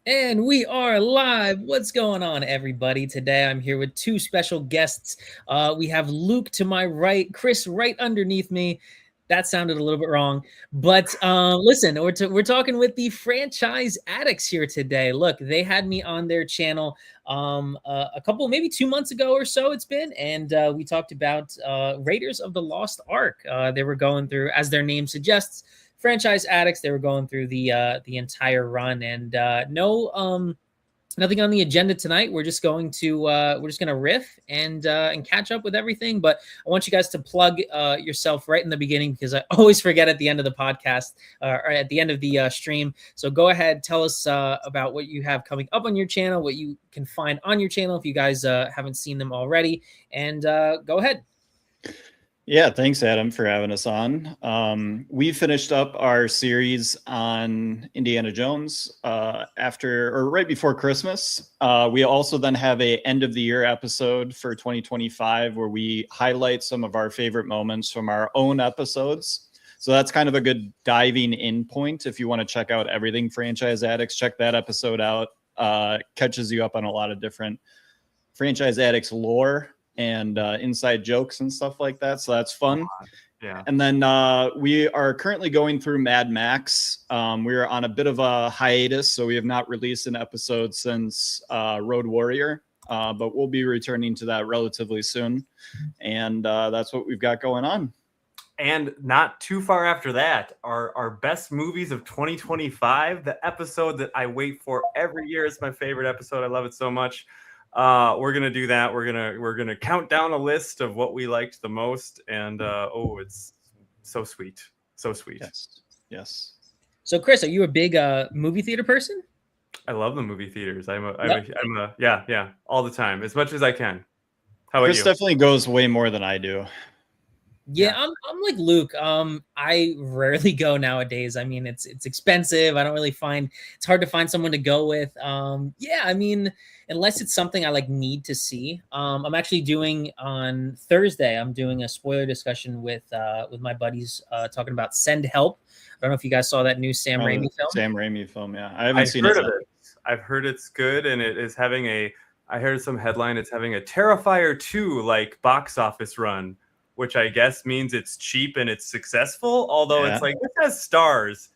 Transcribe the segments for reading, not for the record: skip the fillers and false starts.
And we are live. What's going on, everybody? Today I'm here with two special guests. We have Luke to my right, Chris right underneath me. That sounded a little bit wrong, but listen, we're talking with the Franchise Addicts here today. Look, they had me on their channel a couple, maybe 2 months ago or so it's been, and we talked about Raiders of the Lost Ark. They were going through, as their name suggests, Franchise Addicts. They were going through the entire run, and nothing on the agenda tonight. We're just going to riff and catch up with everything. But I want you guys to plug yourself right in the beginning, because I always forget at the end of the podcast or at the end of the stream. So go ahead, tell us about what you have coming up on your channel, what you can find on your channel if you guys haven't seen them already, and go ahead. Yeah, thanks, Adam, for having us on. We finished up our series on Indiana Jones right before Christmas. We also then have a end of the year episode for 2025 where we highlight some of our favorite moments from our own episodes. So that's kind of a good diving in point. If you want to check out everything Franchise Addicts, check that episode out. Catches you up on a lot of different Franchise Addicts lore and inside jokes and stuff like that. So that's fun. Yeah. And then we are currently going through Mad Max. We are on a bit of a hiatus, so we have not released an episode since Road Warrior, but we'll be returning to that relatively soon. And that's what we've got going on. And not too far after that, our best movies of 2025, the episode that I wait for every year. It's my favorite episode. I love it so much. We're gonna do that. We're gonna count down a list of what we liked the most, and it's so sweet, so sweet. Yes. So, Chris, are you a big movie theater person? I love the movie theaters. I'm all the time, as much as I can. How about Chris you? definitely goes way more than I do. Yeah, I'm like Luke. I rarely go nowadays. I mean, it's expensive. I don't really it's hard to find someone to go with. Yeah, I mean, unless it's something I like need to see. I'm actually doing on Thursday. I'm doing a spoiler discussion with my buddies talking about Send Help. I don't know if you guys saw that new Sam Raimi film. Sam Raimi film, yeah. I haven't seen it. I've heard it's good, and it is having I heard some headline. It's having a Terrifier 2 like box office run, which I guess means it's cheap and it's successful. Although it's like, this has stars,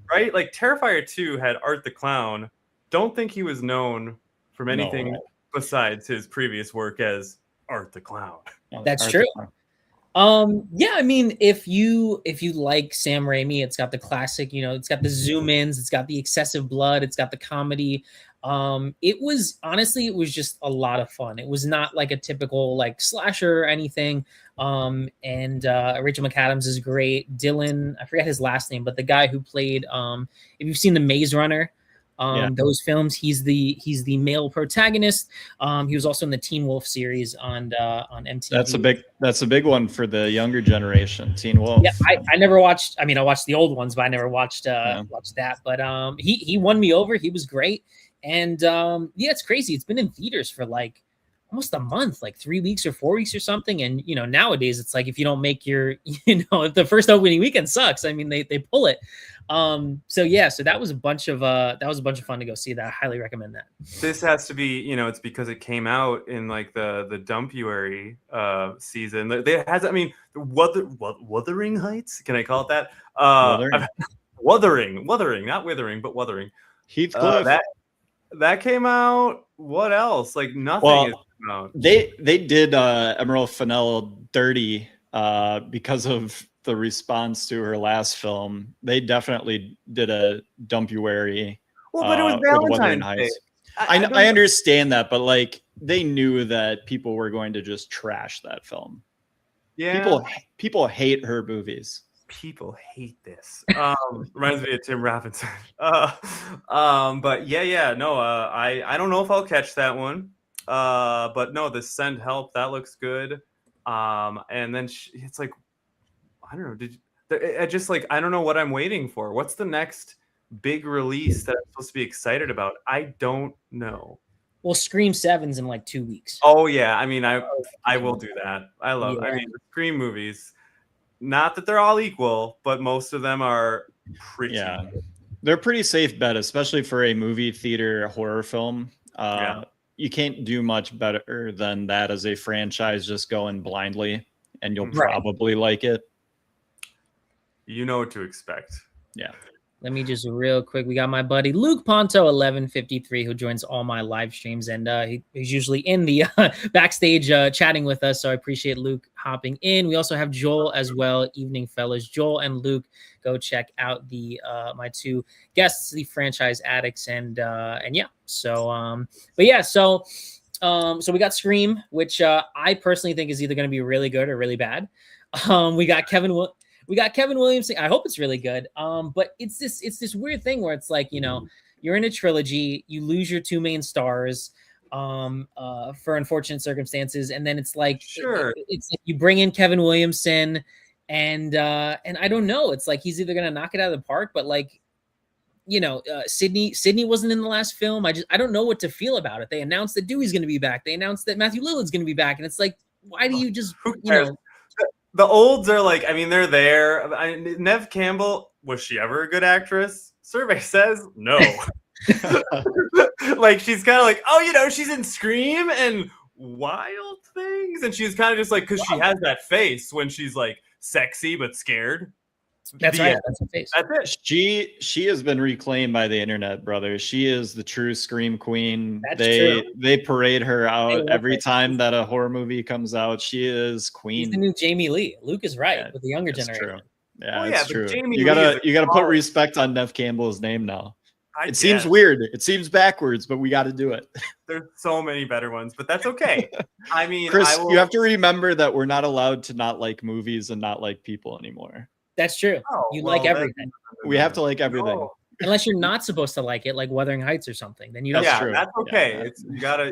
right? Like Terrifier 2 had Art the Clown. Don't think he was known from anything besides his previous work as Art the Clown. That's true. Yeah, I mean, if you like Sam Raimi, it's got the classic, it's got the zoom ins, it's got the excessive blood, it's got the comedy. It was just a lot of fun. It was not like a typical like slasher or anything. And Rachel McAdams is great. Dylan, I forget his last name, but the guy who played if you've seen the Maze Runner, those films, he's the male protagonist. He was also in the Teen Wolf series on MTV. That's a big one for the younger generation, Teen Wolf. Yeah, I never watched. I mean, I watched the old ones, but I never watched that. But he won me over. He was great. And it's crazy. It's been in theaters for like almost a month, like 3 weeks or 4 weeks or something. And nowadays it's like if you don't make your, if the first opening weekend sucks, I mean they pull it. So that was a bunch of fun to go see. That I highly recommend that. This has to be, it's because it came out in like the Dumpuary season. It has, I mean, Wuthering Heights. Can I call it that? Wuthering, not withering, but Wuthering. Heathcliff. That came out. What else? Like nothing is out. They did Emerald Fennell dirty because of the response to her last film. They definitely did a Dumpuary. Well, but it was Valentine's Day. I understand that, but like they knew that people were going to just trash that film. Yeah, people hate her movies. People hate this. Reminds me of Tim Robinson. But I don't know if I'll catch that one. But no, the Send Help, that looks good. And then it's like, I don't know. I don't know what I'm waiting for. What's the next big release that I'm supposed to be excited about? I don't know. Well, Scream 7's in like 2 weeks. Oh yeah, I mean, I will do that. I love. Yeah. I mean, the Scream movies. Not that they're all equal, but most of them are pretty. Yeah. They're pretty safe bet, especially for a movie theater horror film. You can't do much better than that as a franchise, just going blindly, and you'll probably like it. You know what to expect. Yeah. Let me just real quick. We got my buddy Luke Ponto 1153 who joins all my live streams, and he's usually in the backstage chatting with us. So I appreciate Luke hopping in. We also have Joel as well. Evening, fellas. Joel and Luke, go check out the my two guests, the franchise addicts, and yeah. So but yeah, so we got Scream, which I personally think is either going to be really good or really bad. We got Kevin Williamson. I hope it's really good. But it's this weird thing where it's like, you know, you're in a trilogy, you lose your two main stars for unfortunate circumstances, and then it's like it's like you bring in Kevin Williamson, and I don't know. It's like he's either gonna knock it out of the park, but like, you know, Sydney wasn't in the last film. I don't know what to feel about it. They announced that Dewey's gonna be back. They announced that Matthew Lillard's gonna be back, and it's like, why do you just, you know? The olds are like, I mean, they're there. Neve Campbell, was she ever a good actress? Survey says no. Like, she's kind of like, oh, you know, she's in Scream and Wild Things. And she's kind of just like, because she has that face when she's like sexy but scared. That's right. That's her face. That's it. She has been reclaimed by the internet, brother. She is the true Scream queen. That's true. They parade her out every time that a horror movie comes out. She is queen. She's the new Jamie Lee. Luke is right, with the younger generation. True. Yeah, it's true. Jamie you gotta put respect on Neve Campbell's name now. It seems weird. It seems backwards, but we got to do it. There's so many better ones, but that's okay. I mean, Chris, you have to remember that we're not allowed to not like movies and not like people anymore. That's true. Like everything. We have to like everything. No. Unless you're not supposed to like it, like Wuthering Heights or something. Then you don't. Yeah, that's okay. Yeah,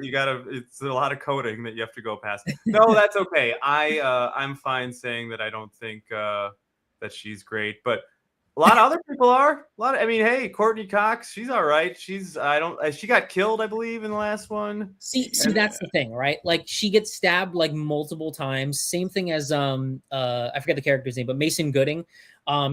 you gotta. It's a lot of coding that you have to go past. No, that's okay. I'm fine saying that I don't think that she's great, but a lot of other people are. I mean, hey, Courtney Cox, she's all right. She got killed, I believe, in the last one. See, that's the thing, right? Like, she gets stabbed like multiple times. Same thing as I forget the character's name, but Mason Gooding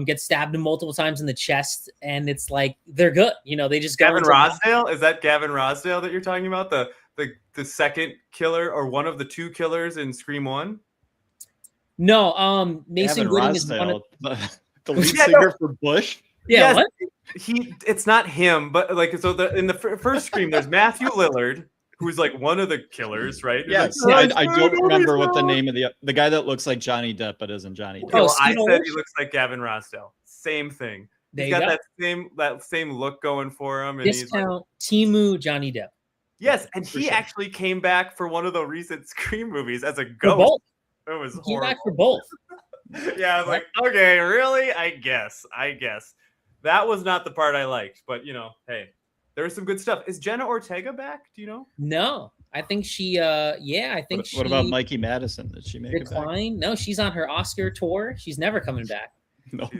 gets stabbed multiple times in the chest, and it's like they're good. You know, they just Gavin Rossdale. Is that Gavin Rossdale that you're talking about? The second killer or one of the two killers in Scream 1? No, Mason Gavin Gooding Rossdale, is the lead singer for Bush. Yeah, what? It's not him, but like, so in the first Scream, there's Matthew Lillard, who's like one of the killers, right? Yes, like, I don't remember what the name of the guy that looks like Johnny Depp but isn't Johnny Depp. Well, I said he looks like Gavin Rossdale. Same thing. He's got that same look going for him. And Discount like, Timu Johnny Depp. Yes, and he actually came back for one of the recent Scream movies as a ghost. It was horrible. Came back for both. Yeah, I was like, okay, really? I guess. That was not the part I liked, but you know, hey, there was some good stuff. Is Jenna Ortega back? Do you know? No, I think she. I think What about Mikey Madison? Did she make it back? No, she's on her Oscar tour. She's never coming back. No.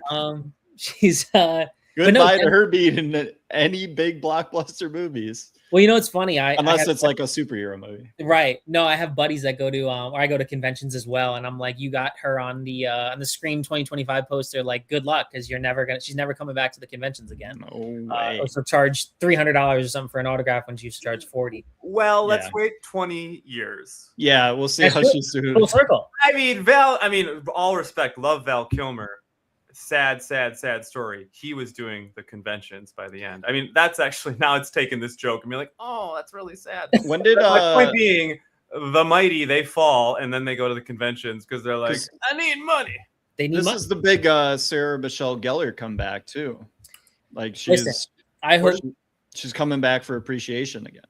She's goodbye to her being in any big blockbuster movies. Well, you know, it's funny. Unless it's like a superhero movie, right? No, I have buddies that go to, or I go to conventions as well, and I'm like, you got her on the Scream 2025 poster. Like, good luck, because she's never coming back to the conventions again. No way. Or so charge $300 or something for an autograph when she used to charge $40. Well, let's wait 20 years. Yeah, we'll see how she's doing. Full circle. I mean, all respect, love Val Kilmer. Sad story. He was doing the conventions by the end. I mean, that's actually, now it's taken this joke and be like, oh, that's really sad. When did my point being, the mighty, they fall and then they go to the conventions because they're like, I need money. They need this money. Is the big Sarah Michelle Gellar comeback too. Like she's coming back for Appreciation again.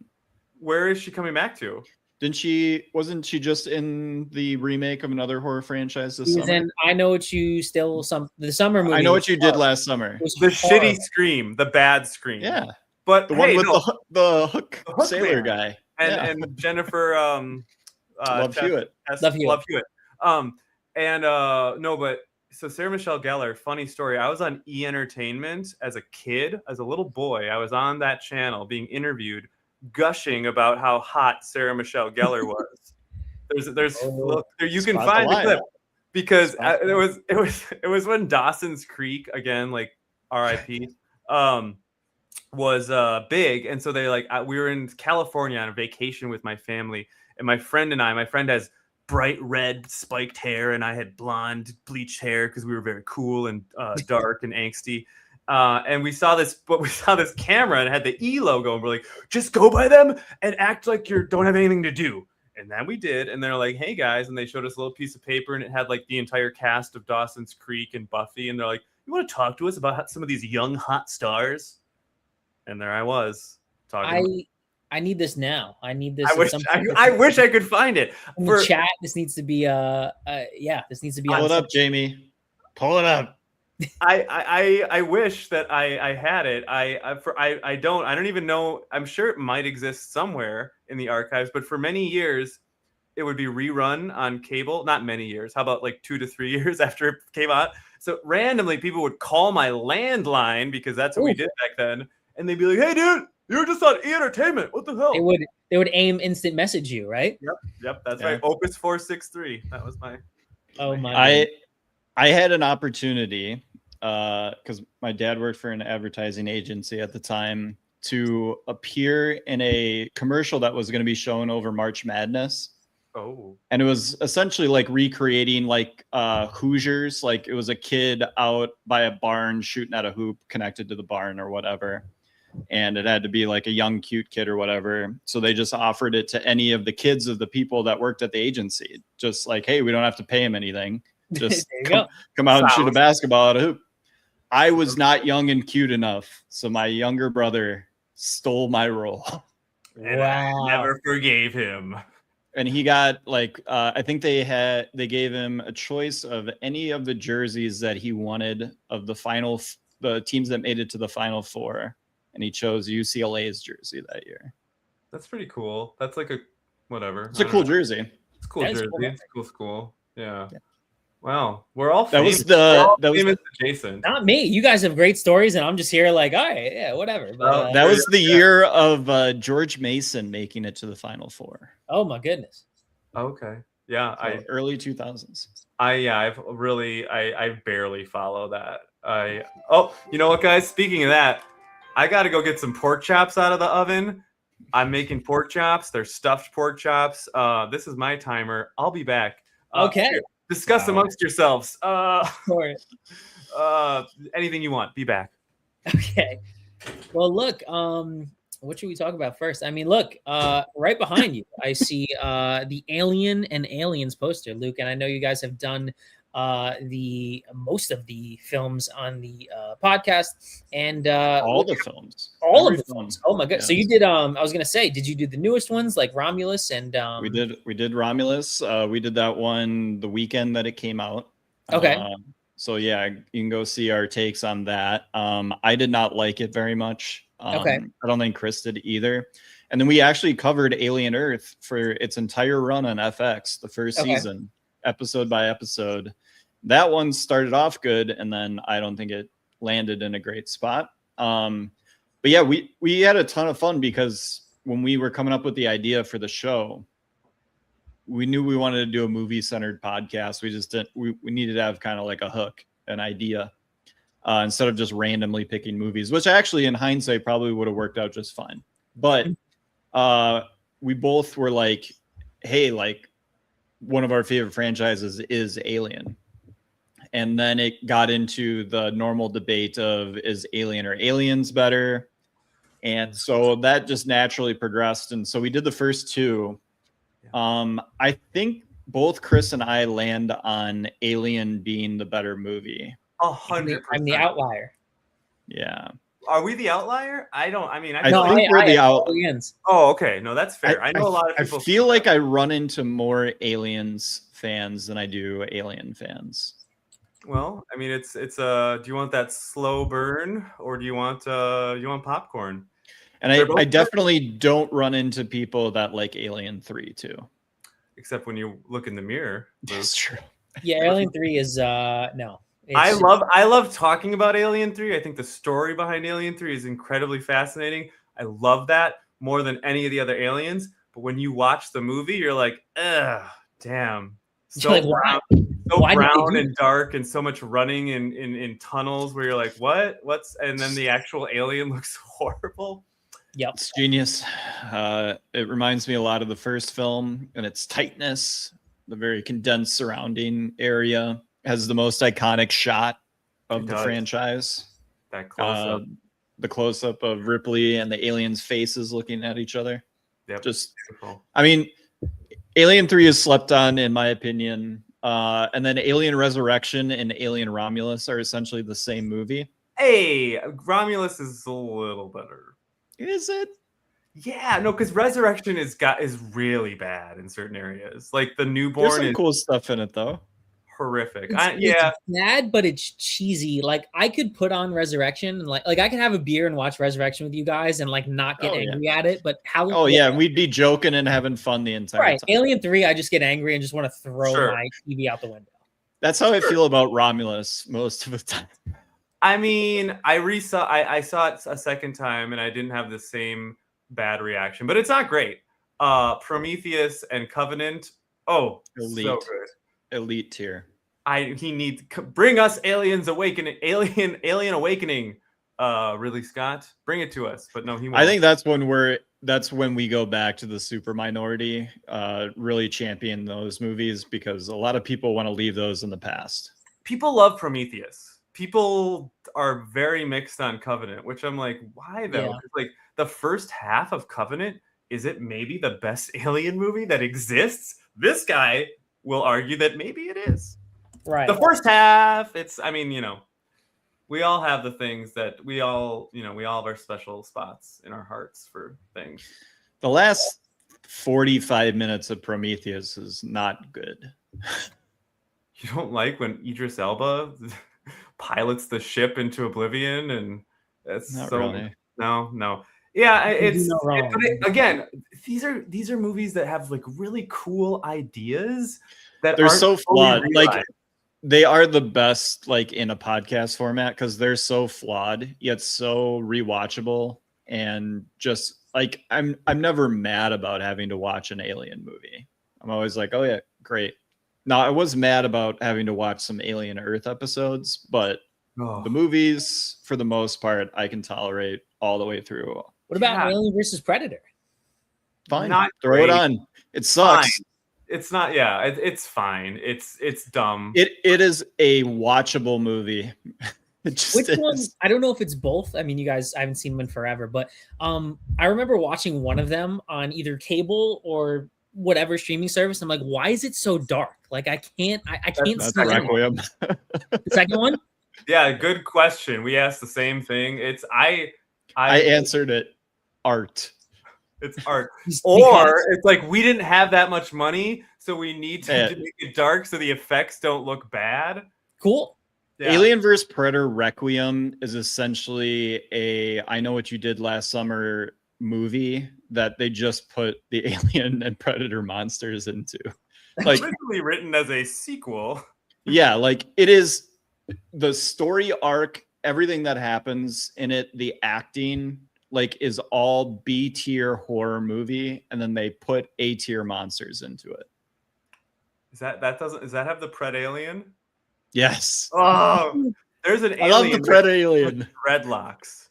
Where is she coming back to? Wasn't she just in the remake of another horror franchise this summer? In I Know What You the summer movie. I Know What You Did last summer. The shitty Scream, the bad Scream. Yeah. But the one with the hook sailor guy. And Jennifer Love Hewitt. Love Hewitt. But so Sarah Michelle Gellar, funny story. I was on E! Entertainment as a kid, as a little boy. I was on that channel being interviewed, gushing about how hot Sarah Michelle Gellar was. You can find the clip because it was when Dawson's Creek, again, like R.I.P. was big, and so they we were in California on a vacation with my family, and my friend has bright red spiked hair, and I had blonde bleached hair because we were very cool and dark and angsty. And we saw this camera and it had the E logo, and we're like, just go by them and act like you don't have anything to do. And then we did, and they're like, hey guys, and they showed us a little piece of paper, and it had like the entire cast of Dawson's Creek and Buffy, and they're like, you want to talk to us about some of these young hot stars? And there I was talking. I need this now. I need this. I wish I could find it. In the chat, this needs to be this needs to be. Pull it up, Jamie. Pull it up. I wish that I had it. I don't even know. I'm sure it might exist somewhere in the archives, but for many years it would be rerun on cable. Not many years. How about like 2 to 3 years after it came out? So randomly people would call my landline, because that's what we did back then, and they'd be like, hey dude, you were just on E! Entertainment. What the hell? They would aim instant message you, right? Yep. That's right. Opus 463. That was my. Oh my. I had an opportunity because my dad worked for an advertising agency at the time to appear in a commercial that was going to be shown over March Madness. Oh. And it was essentially like recreating like Hoosiers. Like it was a kid out by a barn shooting at a hoop connected to the barn or whatever. And it had to be like a young, cute kid or whatever. So they just offered it to any of the kids of the people that worked at the agency. Just like, hey, we don't have to pay him anything. Just come out and shoot a basketball at a hoop. I was not young and cute enough. So my younger brother stole my role. And I never forgave him. And he got like, I think they gave him a choice of any of the jerseys that he wanted of the teams that made it to the Final Four. And he chose UCLA's jersey that year. That's pretty cool. That's like a whatever. It's a cool jersey. It's a cool jersey. It's a cool school. Yeah. Wow. We're all famous. That was Jason. Not me. You guys have great stories, and I'm just here like, all right, yeah, whatever. But, that was the year of George Mason making it to the Final Four. Oh my goodness. Okay. Yeah. So early 2000s. I barely follow that. You know what, guys? Speaking of that, I got to go get some pork chops out of the oven. I'm making pork chops. They're stuffed pork chops. This is my timer. I'll be back. Okay. Discuss amongst yourselves. Sure. Anything you want. Be back. Okay. Well, look, what should we talk about first? I mean, look, right behind you, I see the Alien and Aliens poster, Luke, and I know you guys have done the most of the films on the podcast, and all the films. Oh my god! Yeah. So you did. I was gonna say, did you do the newest ones like Romulus and? We did Romulus. We did that one the weekend that it came out. Okay. So yeah, you can go see our takes on that. I did not like it very much. Okay. I don't think Chris did either. And then we actually covered Alien Earth for its entire run on FX, the first season, episode by episode. That one started off good, and then I don't think it landed in a great spot. But yeah, we had a ton of fun because when we were coming up with the idea for the show, we knew we wanted to do a movie-centered podcast. We just didn't. We needed to have kind of like a hook, an idea, instead of just randomly picking movies, which actually, in hindsight, probably would have worked out just fine. But we both were like, "Hey, like one of our favorite franchises is Alien." And then it got into the normal debate of is Alien or Aliens better? And so that just naturally progressed. And so we did the first two. I think both Chris and I land on Alien being the better movie. 100%. I'm the outlier. Yeah. Are we the outlier? I think we're the outlier. Oh, okay. No, that's fair. I know a lot of people. I feel like I run into more Aliens fans than I do Alien fans. Well, I mean, it's do you want that slow burn or do you want popcorn? And I definitely don't run into people that like Alien 3 too. Except when you look in the mirror. That's true. Yeah, Alien 3 is no. I love talking about Alien 3. I think the story behind Alien 3 is incredibly fascinating. I love that more than any of the other aliens. But when you watch the movie, you're like, ugh, damn. So Like, brown, why? so Why did they brown do and dark, and so much running in tunnels where you're like, what's, and then the actual alien looks horrible. Yep. It's genius. It reminds me a lot of the first film and its tightness, the very condensed surrounding area. Has the most iconic shot of the franchise. That close-up. The close-up of Ripley and the aliens' faces looking at each other. Yep. Just, beautiful. I mean, Alien 3 is slept on, in my opinion. And then Alien Resurrection and Alien Romulus are essentially the same movie. Hey, Romulus is a little better. Is it? Yeah, no, because Resurrection is really bad in certain areas. Like the newborn There's some is cool stuff in it, though. horrific. It's bad, but it's cheesy. Like I could put on Resurrection and like I could have a beer and watch Resurrection with you guys and like not get angry at it. But how? Oh yeah, we'd be joking and having fun the entire time. Alien 3, I just get angry and just want to throw my TV out the window. That's how I feel about Romulus most of the time. I mean, I saw it a second time and I didn't have the same bad reaction, but it's not great. Prometheus and Covenant. Oh, elite. So good. Elite tier. He needs bring us Aliens Awakening, Alien Awakening. Really, Scott, bring it to us. But no, he won't. I think that's when we go back to the super minority, really champion those movies because a lot of people want to leave those in the past. People love Prometheus. People are very mixed on Covenant, which I'm like, why though? Yeah. Like the first half of Covenant, is it maybe the best Alien movie that exists? This guy will argue that maybe it is. Right. The first half, I mean, we all have the things that we all have our special spots in our hearts for things. The last 45 minutes of Prometheus is not good. You don't like when Idris Elba pilots the ship into oblivion, and that's not so really. No. Yeah, again, these are movies that have like really cool ideas that they're so flawed. Realized. Like they are the best, like in a podcast format, because they're so flawed yet so rewatchable. And just like I'm never mad about having to watch an Alien movie. I'm always like, oh yeah, great. Now I was mad about having to watch some Alien Earth episodes, but the movies, for the most part, I can tolerate all the way through. What about Alien versus Predator? Fine, not throw great. it on. It sucks. Fine. It's not. Yeah, it's fine. It's dumb. It is a watchable movie. Which one? I don't know if it's both. I mean, you guys, I haven't seen them in forever, but I remember watching one of them on either cable or whatever streaming service. I'm like, why is it so dark? Like I can't see Requiem. The second one. Yeah, good question. We asked the same thing. It's I answered it. Art. It's art. Or it's like we didn't have that much money, so we need to make it dark so the effects don't look bad. Cool. Yeah. Alien vs. Predator Requiem is essentially a I Know What You Did Last Summer movie that they just put the alien and predator monsters into. Like originally written as a sequel. Yeah, like it is the story arc, everything that happens in it, the acting, like is all B tier horror movie, and then they put A tier monsters into it. Does that have the Pred alien? Yes. Oh, there's an alien. I love the Pred alien. Dreadlocks.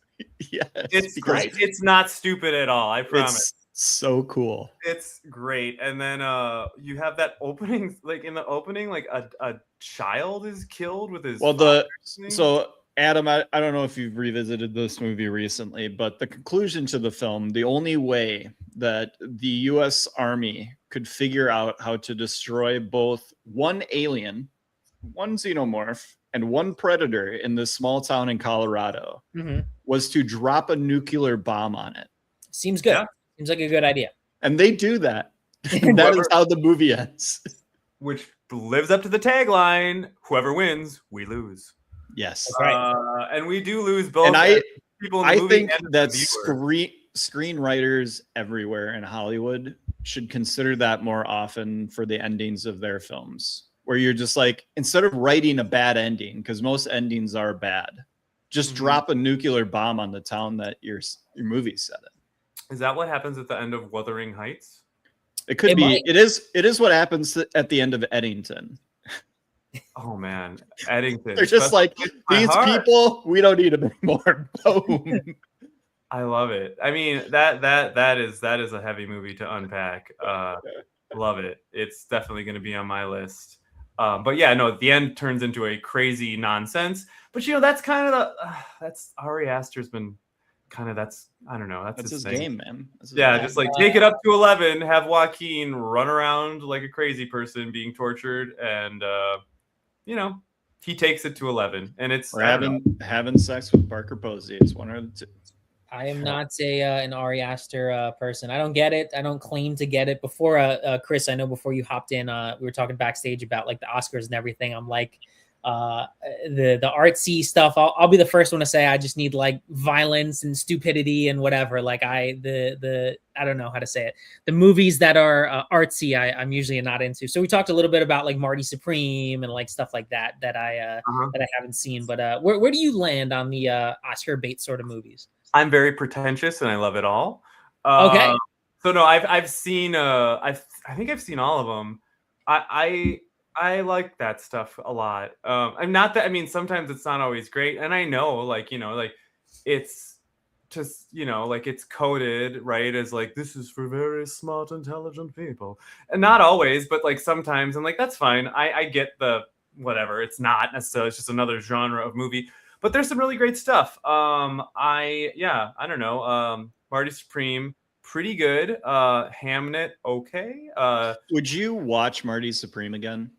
Yes. It's great. It's not stupid at all. I promise. It's so cool. It's great. And then you have that opening, like in the opening, like a child is killed with his. So Adam, I don't know if you've revisited this movie recently, but the conclusion to the film, the only way that the U.S. Army could figure out how to destroy both one alien, one xenomorph, and one predator in this small town in Colorado was to drop a nuclear bomb on it. Seems good. Yeah. Seems like a good idea. And they do that. That is how the movie ends. Which lives up to the tagline, whoever wins, we lose. Yes. Right. And we do lose both. And people in the movie think that screenwriters everywhere in Hollywood should consider that more often for the endings of their films, where you're just like, instead of writing a bad ending, because most endings are bad, just drop a nuclear bomb on the town that your movie's set in. Is that what happens at the end of Wuthering Heights? It could It be. might. It is what happens at the end of Eddington. Oh man, Eddington. They're just like, these people, we don't need them anymore. Boom. I love it. I mean, that is a heavy movie to unpack. Love it. It's definitely going to be on my list. But yeah, no, the end turns into a crazy nonsense. But that's kind of that's Ari Aster's been kind of I don't know. That's his thing. game, man. Yeah, just like take it up to 11, have Joaquin run around like a crazy person being tortured, and he takes it to 11, and it's having sex with Parker Posey. It's one of the two. I am not an Ari Aster person. I don't get it. I don't claim to get it. Before, Chris, I know before you hopped in, we were talking backstage about like the Oscars and everything. I'm like, the artsy stuff. I'll be the first one to say I just need like violence and stupidity and whatever. Like I don't know how to say it. The movies that are artsy, I'm usually not into. So we talked a little bit about like Marty Supreme and like stuff like that that I haven't seen. But where do you land on the Oscar bait sort of movies? I'm very pretentious and I love it all. Okay. So no, I've seen I think I've seen all of them. I like that stuff a lot. I'm not that. I mean, sometimes it's not always great, and I know, like it's just like it's coded right as like this is for very smart, intelligent people, and not always, but like sometimes, and like that's fine. I get the whatever. It's not necessarily. It's just another genre of movie, but there's some really great stuff. I don't know. Marty Supreme, pretty good. Hamnet, okay. Would you watch Marty Supreme again?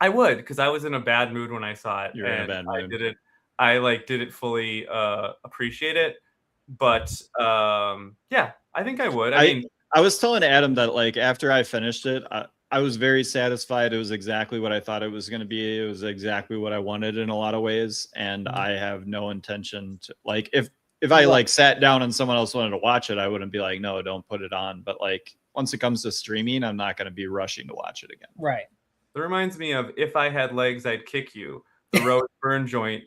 I would, because I was in a bad mood when I saw it. You're in a bad mood. I didn't fully appreciate it, but yeah, I think I would. I was telling Adam that like after I finished it, I was very satisfied. It was exactly what I thought it was going to be. It was exactly what I wanted in a lot of ways, and I have no intention to like if I like sat down and someone else wanted to watch it, I wouldn't be like, no, don't put it on. But like once it comes to streaming, I'm not going to be rushing to watch it again. Right. It reminds me of If I Had Legs, I'd Kick You, the Rose Byrne joint.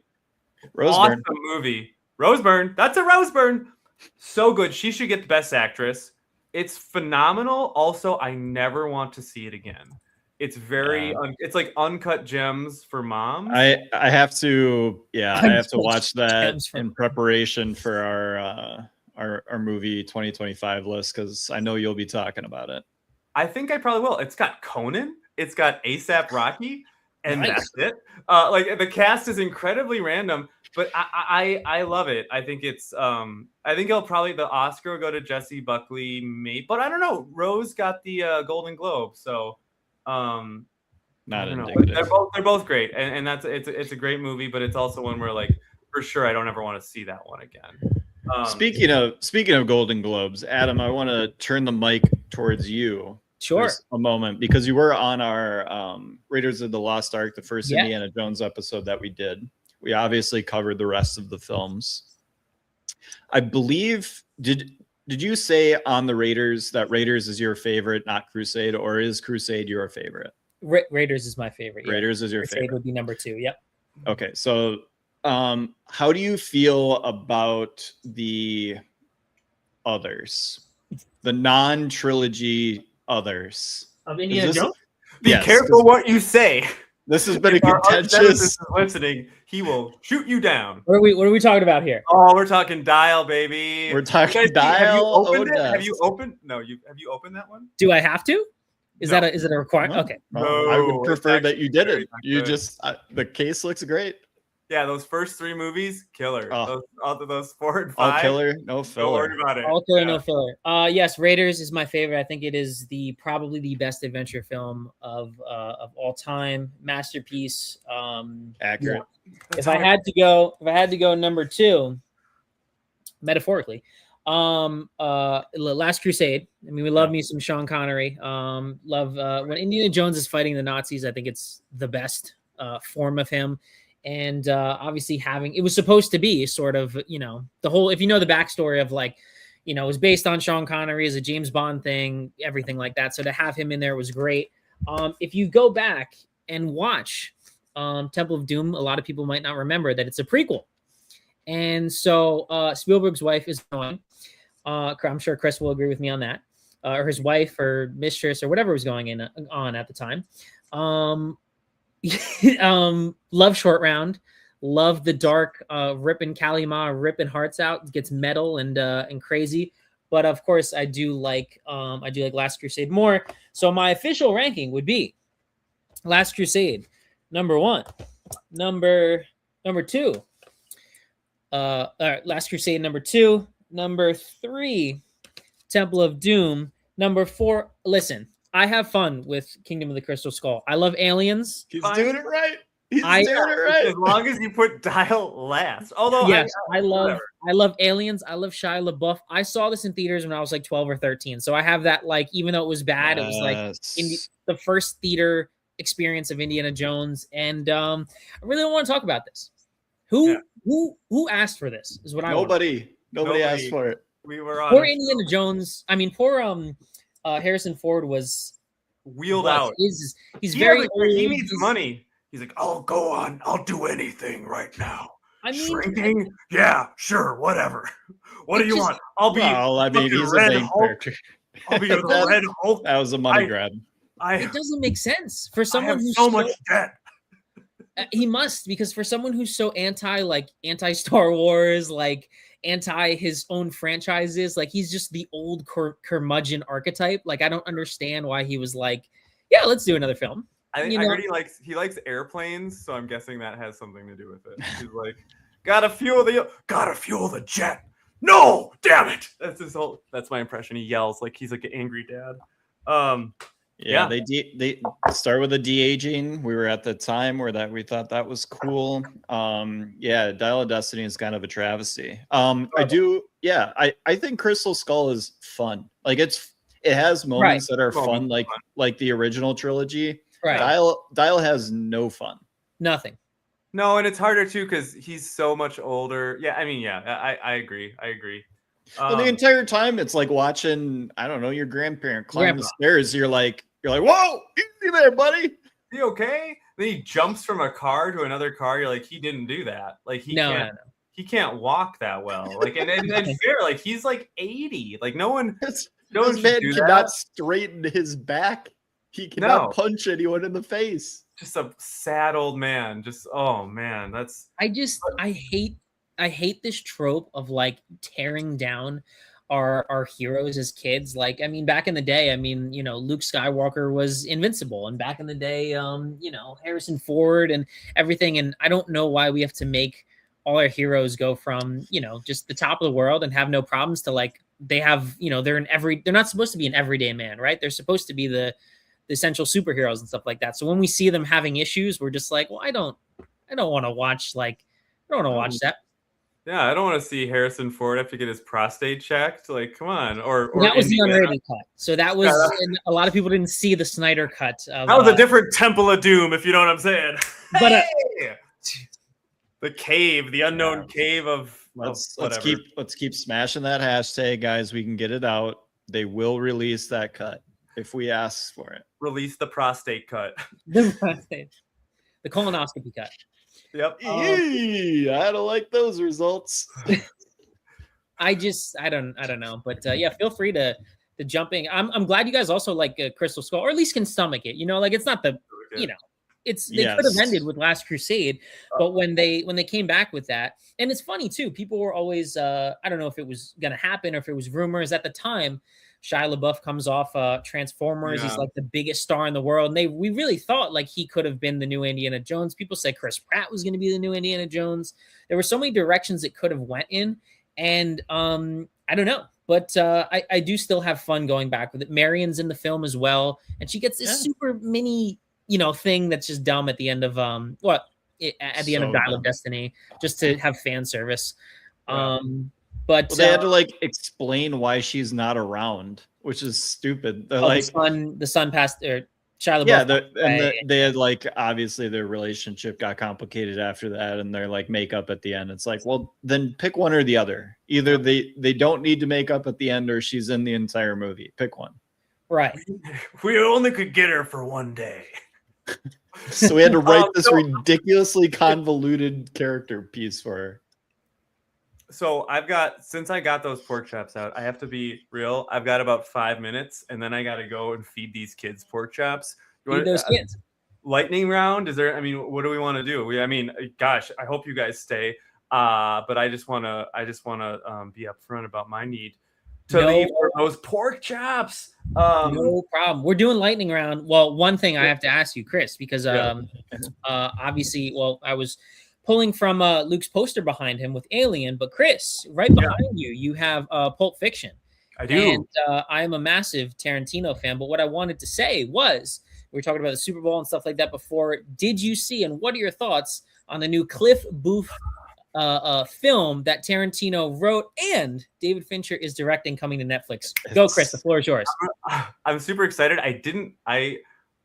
Roseburn. Awesome movie. Rose Byrne. That's a Rose Byrne. So good. She should get the Best Actress. It's phenomenal. Also, I never want to see it again. It's very, it's like uncut gems for moms. I have to watch that in preparation for our movie 2025 list, because I know you'll be talking about it. I think I probably will. It's got Conan. It's got ASAP Rocky, and that's it. Like the cast is incredibly random, but I love it. I think it's I think the Oscar will go to Jessie Buckley, but I don't know. Rose got the Golden Globe, so not indicative. They're both great, and that's it's a great movie, but it's also one where like for sure I don't ever want to see that one again. Speaking of Golden Globes, Adam, I want to turn the mic towards you. Sure. A moment, because you were on our Raiders of the Lost Ark, the first Indiana Jones episode that we did. We obviously covered the rest of the films. I believe, did you say on the Raiders that Raiders is your favorite, not Crusade, or is Crusade your favorite? Raiders is my favorite. Raiders is your Crusade favorite. Would be number 2. Yep. Okay, so how do you feel about the others, the non-trilogy others of Indiana Jones? Be careful what you say. This has been a contentious. Listening, he will shoot you down. What are we talking about here? Oh, we're talking Dial, baby. We're talking Dial. Have you opened it? Have you opened? No, have you opened that one? Do I have to? Is it a requirement? No. Okay. No, I would prefer that you did it. You just the case looks great. Yeah, those first 3 movies, killer. Those 4 and 5, all killer, no filler. Don't worry about it. All killer, no filler. Yes, Raiders is my favorite. I think it is probably the best adventure film of all time. Masterpiece. Accurate. Yeah. If I had to go number 2, metaphorically, Last Crusade. I mean, we love me some Sean Connery. Love when Indiana Jones is fighting the Nazis. I think it's the best form of him. And obviously it was supposed to be sort of, the whole, if you know the backstory of like, it was based on Sean Connery as a James Bond thing, everything like that. So to have him in there was great. If you go back and watch Temple of Doom, a lot of people might not remember that it's a prequel. And so Spielberg's wife is going, I'm sure Chris will agree with me on that. or his wife or mistress or whatever was going on at the time. Love Short Round, love the dark, ripping Kalima, ripping hearts out, gets metal and crazy. But of course, I do like Last Crusade more. So my official ranking would be Last Crusade, number 1, number 2. Last Crusade, number 2, number 3, Temple of Doom, number 4. Listen, I have fun with Kingdom of the Crystal Skull. I love aliens. He's doing it right. He's doing it right. As long as you put Dial last. Although yes, I love aliens. I love Shia LaBeouf. I saw this in theaters when I was like 12 or 13. So I have that, like, even though it was bad, it was like in the first theater experience of Indiana Jones. And I really don't want to talk about this. Who asked for this is what I want. Nobody asked for it. We were on poor Indiana Jones. I mean, poor Harrison Ford was wheeled out. He's very old. He needs money. He's like, I'll go on. I'll do anything right now. I mean, shrinking? Yeah, sure, whatever. What do you want? I'll be. Well, I mean, he's a main character. I'll be the Red Hulk. That was a money grab. It doesn't make sense for someone who's so much debt. He must, because for someone who's so anti Star Wars, like anti his own franchises, like he's just the old curmudgeon archetype. Like I don't understand why he was like, yeah, let's do another film. I heard he likes airplanes, so I'm guessing that has something to do with it. He's like, gotta fuel the jet. No, damn it. That's my impression. He yells like he's like an angry dad. Yeah, they start with the de-aging. We were at the time where we thought that was cool. Dial of Destiny is kind of a travesty. I think Crystal Skull is fun. Like it has moments that are fun, like the original trilogy. Right. Dial has no fun. Nothing. No, and it's harder too because he's so much older. Yeah, I mean, I agree. Well, the entire time it's like watching, I don't know, your grandparent climb the stairs. You're like, whoa, easy there, buddy. He okay? Then he jumps from a car to another car. You're like, he didn't do that. Like he can't walk that well. Like and fair, like he's like 80. Like no one this man cannot straighten his back. He cannot punch anyone in the face. Just a sad old man. Just oh man, that's. I hate this trope of like tearing down our heroes as kids. Like, I mean, back in the day, I mean, Luke Skywalker was invincible, and back in the day, Harrison Ford and everything. And I don't know why we have to make all our heroes go from just the top of the world and have no problems to like they have they're not supposed to be an everyday man, right? They're supposed to be the essential superheroes and stuff like that. So when we see them having issues, we're just like, well, I don't want to watch that. Yeah, I don't want to see Harrison Ford have to get his prostate checked. Like, come on. Or that was the unrated cut. So that was, and a lot of people didn't see the Snyder cut. That was a different Temple of Doom, if you know what I'm saying. But the cave, the unknown cave of let's keep smashing that hashtag, guys. We can get it out. They will release that cut if we ask for it. Release the prostate cut. The colonoscopy cut. Yep. I don't like those results. I don't know, but feel free to jump in. I'm glad you guys also like Crystal Skull, or at least can stomach it. Like it's not the they could have ended with Last Crusade, but when they came back with that, and it's funny too. People were always I don't know if it was gonna happen or if it was rumors at the time. Shia LaBeouf comes off Transformers. Yeah. He's like the biggest star in the world. And we really thought like he could have been the new Indiana Jones. People said Chris Pratt was going to be the new Indiana Jones. There were so many directions it could have went in. And I don't know. But I do still have fun going back with it. Marion's in the film as well. And she gets this super mini, thing that's just dumb at the end of end of Dial of Destiny, just to have fan service. Yeah. But they had to like explain why she's not around, which is stupid. Like the son passed, or Shia LaBeouf. They had like obviously their relationship got complicated after that, and they're like make up at the end. It's like, well, then pick one or the other. Either they don't need to make up at the end, or she's in the entire movie. Pick one. Right. We only could get her for one day. So we had to write this ridiculously convoluted character piece for her. So since I got those pork chops out, I have to be real. I've got about 5 minutes, and then I got to go and feed these kids pork chops. Feed those kids. Lightning round? Is there? I mean, what do we want to do? Gosh, I hope you guys stay. But I just want to be upfront about my need to leave for those pork chops. No problem. We're doing lightning round. Well, one thing I have to ask you, Chris, because obviously, well, I was pulling from Luke's poster behind him with Alien, but Chris, right behind you have Pulp Fiction. I do. And I'm a massive Tarantino fan, but what I wanted to say was, we were talking about the Super Bowl and stuff like that before. Did you see, and what are your thoughts on the new Cliff Booth film that Tarantino wrote and David Fincher is directing, coming to Netflix? Go, Chris. The floor is yours. I'm super excited. I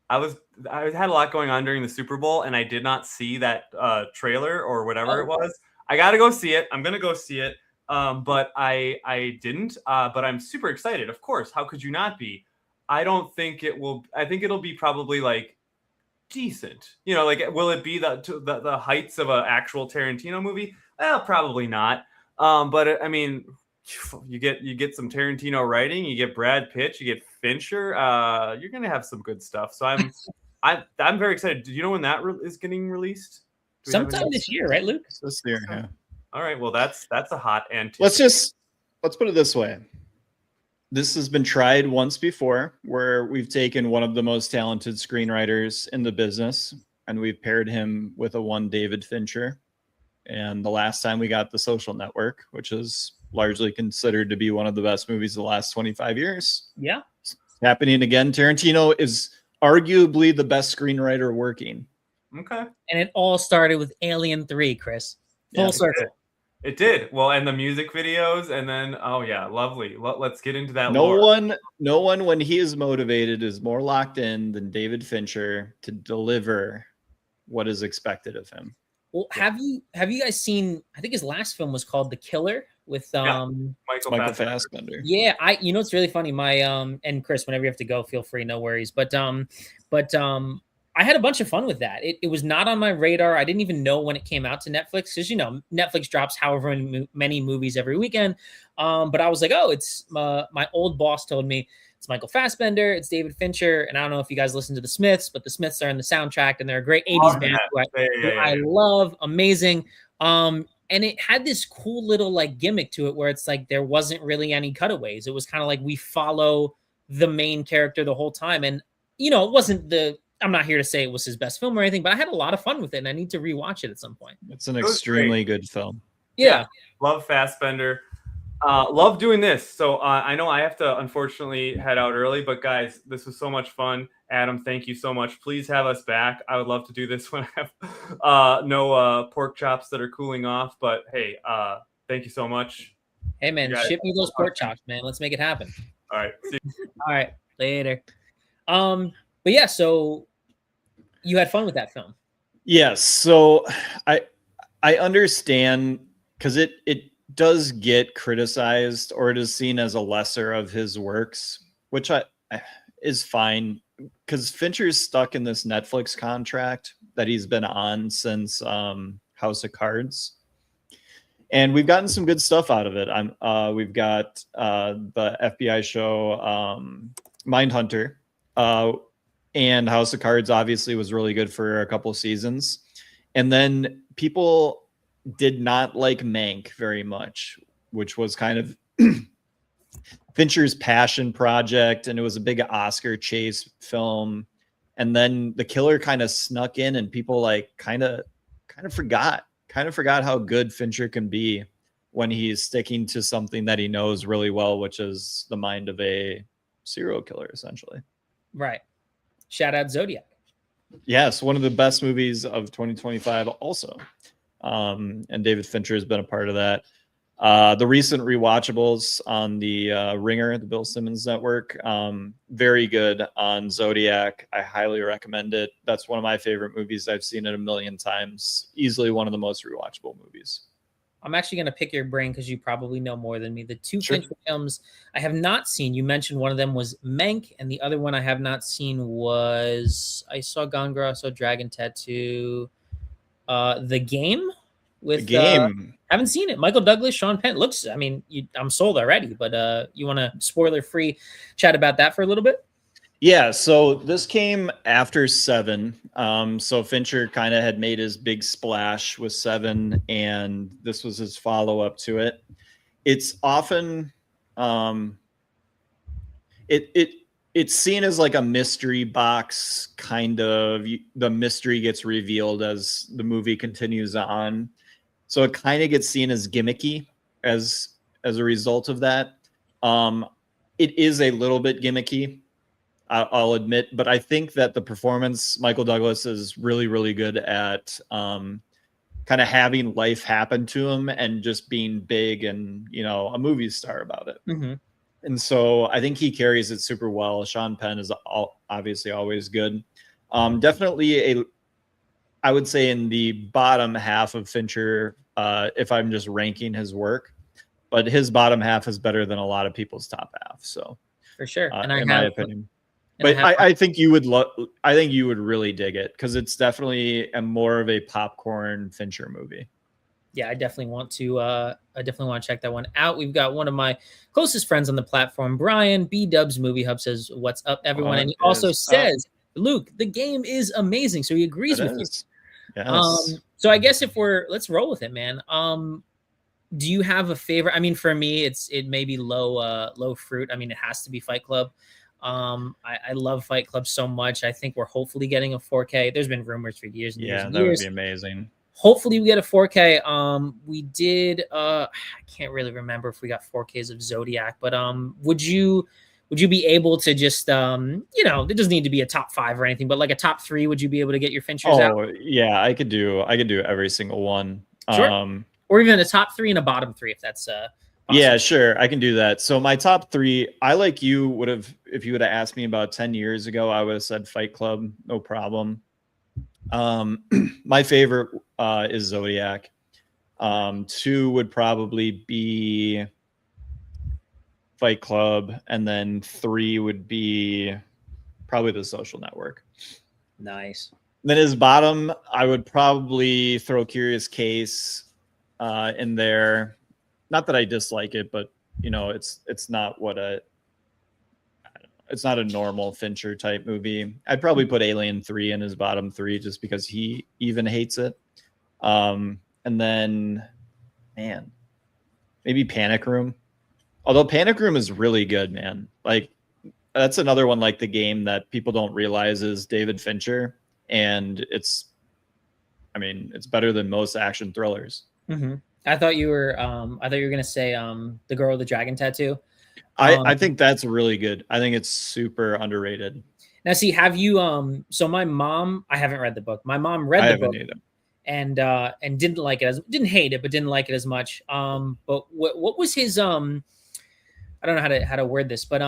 had a lot going on during the Super Bowl, and I did not see that trailer or whatever it was. I got to go see it. I'm going to go see it. But I didn't. But I'm super excited. Of course. How could you not be? I don't think it will. I think it'll be probably like decent. You know, like, will it be the heights of an actual Tarantino movie? Well, probably not. But I mean, you get some Tarantino writing, you get Brad Pitt, you get Fincher. You're gonna have some good stuff. So I'm very excited. Do you know when that is getting released? Sometime this year, right, Luke? This year, yeah. All right. Well, that's a hot anticipated. Let's put it this way. This has been tried once before, where we've taken one of the most talented screenwriters in the business and we've paired him with a one David Fincher. And the last time we got The Social Network, which is largely considered to be one of the best movies of the last 25 years. Yeah. It's happening again. Tarantino is arguably the best screenwriter working. Okay. And it all started with Alien 3, Chris. Full circle. It did. Well, and the music videos, and then, oh yeah, lovely. Let's get into that. No one, when he is motivated, is more locked in than David Fincher to deliver what is expected of him. Well, have you guys seen? I think his last film was called The Killer with Michael Fassbender. Yeah, it's really funny. My and Chris, whenever you have to go, feel free, no worries. But I had a bunch of fun with that. It was not on my radar. I didn't even know when it came out to Netflix, because Netflix drops however many movies every weekend. But I was like, oh, it's my old boss told me it's Michael Fassbender, it's David Fincher, and I don't know if you guys listen to the Smiths, but the Smiths are in the soundtrack, and they're a great 80s band who I love, amazing. And it had this cool little like gimmick to it where it's like there wasn't really any cutaways. It was kind of like we follow the main character the whole time, and it wasn't I'm not here to say it was his best film or anything, but I had a lot of fun with it, and I need to rewatch it at some point. It's an extremely good film. Yeah. Love Fassbender. Love doing this. So I know I have to unfortunately head out early, but guys, this was so much fun. Adam, thank you so much. Please have us back. I would love to do this when I have no pork chops that are cooling off. But hey, thank you so much. Hey man, ship me those pork chops, man. Let's make it happen. All right. See you. All right. Later. But yeah, so you had fun with that film. Yes. So I understand, because it does get criticized, or it is seen as a lesser of his works, which is fine, because Fincher's stuck in this Netflix contract that he's been on since House of Cards, and we've gotten some good stuff out of it. We've got the FBI show Mindhunter, and House of Cards obviously was really good for a couple of seasons, and then people did not like Mank very much, which was kind of Fincher's passion project, and it was a big Oscar chase film. And then The Killer kind of snuck in, and people like kind of forgot how good Fincher can be when he's sticking to something that he knows really well, which is the mind of a serial killer, essentially. Right. Shout out Zodiac. Yes, one of the best movies of 2025 also. And David Fincher has been a part of that. The recent rewatchables on the Ringer, the Bill Simmons network, very good on Zodiac. I highly recommend it. That's one of my favorite movies. I've seen it a million times. Easily one of the most rewatchable movies. I'm actually going to pick your brain because you probably know more than me. The two Fincher films I have not seen, you mentioned one of them was Mank, and the other one I have not seen was, I saw Gone Girl, I saw Dragon Tattoo. The Game? with Game. haven't seen it. Michael Douglas, Sean Penn. Looks, I mean, I'm sold already, but you want to spoiler-free chat about that for a little bit? Yeah, so this came after 7. So Fincher kind of had made his big splash with 7, and this was his follow-up to it. It's often it's seen as like a mystery box kind of. The mystery gets revealed as the movie continues on. So it kind of gets seen as gimmicky as a result of that. It is a little bit gimmicky, I'll admit, but I think that the performance, Michael Douglas is really, really good at kind of having life happen to him and just being big and, a movie star about it. Mm-hmm. And so I think he carries it super well. Sean Penn is obviously always good. Definitely I would say in the bottom half of Fincher, if I'm just ranking his work, but his bottom half is better than a lot of people's top half. So for sure, and in my opinion. But I think you would I think you would really dig it because it's definitely more of a popcorn Fincher movie. Yeah, I definitely want to check that one out. We've got one of my closest friends on the platform, Brian B Dubs Movie Hub, says, "What's up, everyone?" And he also says, "Luke, the game is amazing." So he agrees with you. Yes. So I guess let's roll with it, man. Do you have a favorite? I mean, for me, it may be low fruit. I mean, it has to be Fight Club. I love Fight Club so much. I think we're hopefully getting a 4K. There's been rumors for years and years and years. That would be amazing. Hopefully we get a 4K. We did I can't really remember if we got 4Ks of Zodiac, but would you be able to just it doesn't need to be a top 5 or anything, but like a top 3, would you be able to get your Finchers out? Oh, yeah, I could do every single one. Sure. Or even a top 3 and a bottom 3 if that's possible. Yeah, sure. I can do that. So my top 3, I like you would have, if you would have asked me about 10 years ago, I would have said Fight Club, no problem. My favorite is Zodiac. 2 would probably be Fight Club, and then 3 would be probably The Social Network. Nice. Then his bottom, I would probably throw Curious Case in there. Not that I dislike it, but it's not it's not a normal Fincher type movie. I'd probably put Alien 3 in his bottom 3 just because he even hates it. And then, man, maybe Panic Room. Although Panic Room is really good, man. Like, that's another one like The Game that people don't realize is David Fincher. And it's better than most action thrillers. Mm-hmm. I thought you were gonna say The Girl with the Dragon Tattoo. I think that's really good. I think it's super underrated. Now, see, have you so my mom, I haven't read the book. My mom read the book and didn't like it, didn't hate it, but didn't like it as much. But what was his I don't know how to word this, but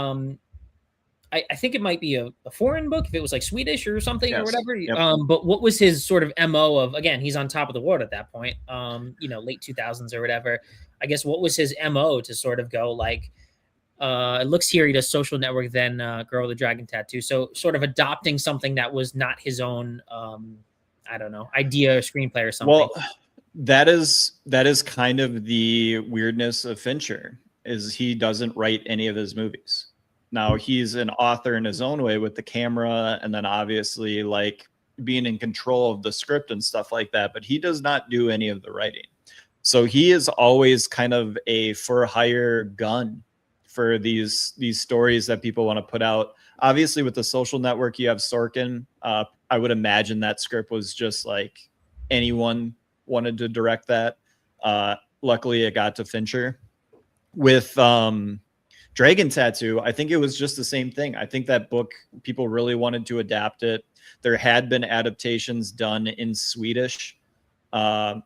I think it might be a foreign book if it was like Swedish or something or whatever. Yep. But what was his sort of MO of, again, he's on top of the world at that point, late 2000s or whatever. I guess what was his MO to sort of go like, it looks here he does Social Network, then Girl with the Dragon Tattoo. So sort of adopting something that was not his own, I don't know, idea or screenplay or something. Well, that is kind of the weirdness of Fincher, is he doesn't write any of his movies. Now, he's an author in his own way with the camera and then obviously like being in control of the script and stuff like that, but he does not do any of the writing. So he is always kind of a for hire gun for these stories that people want to put out. Obviously, with The Social Network, you have Sorkin. I would imagine that script was just like anyone wanted to direct that. Luckily, it got to Fincher. With Dragon Tattoo, I think it was just the same thing. I think that book, people really wanted to adapt it. There had been adaptations done in Swedish,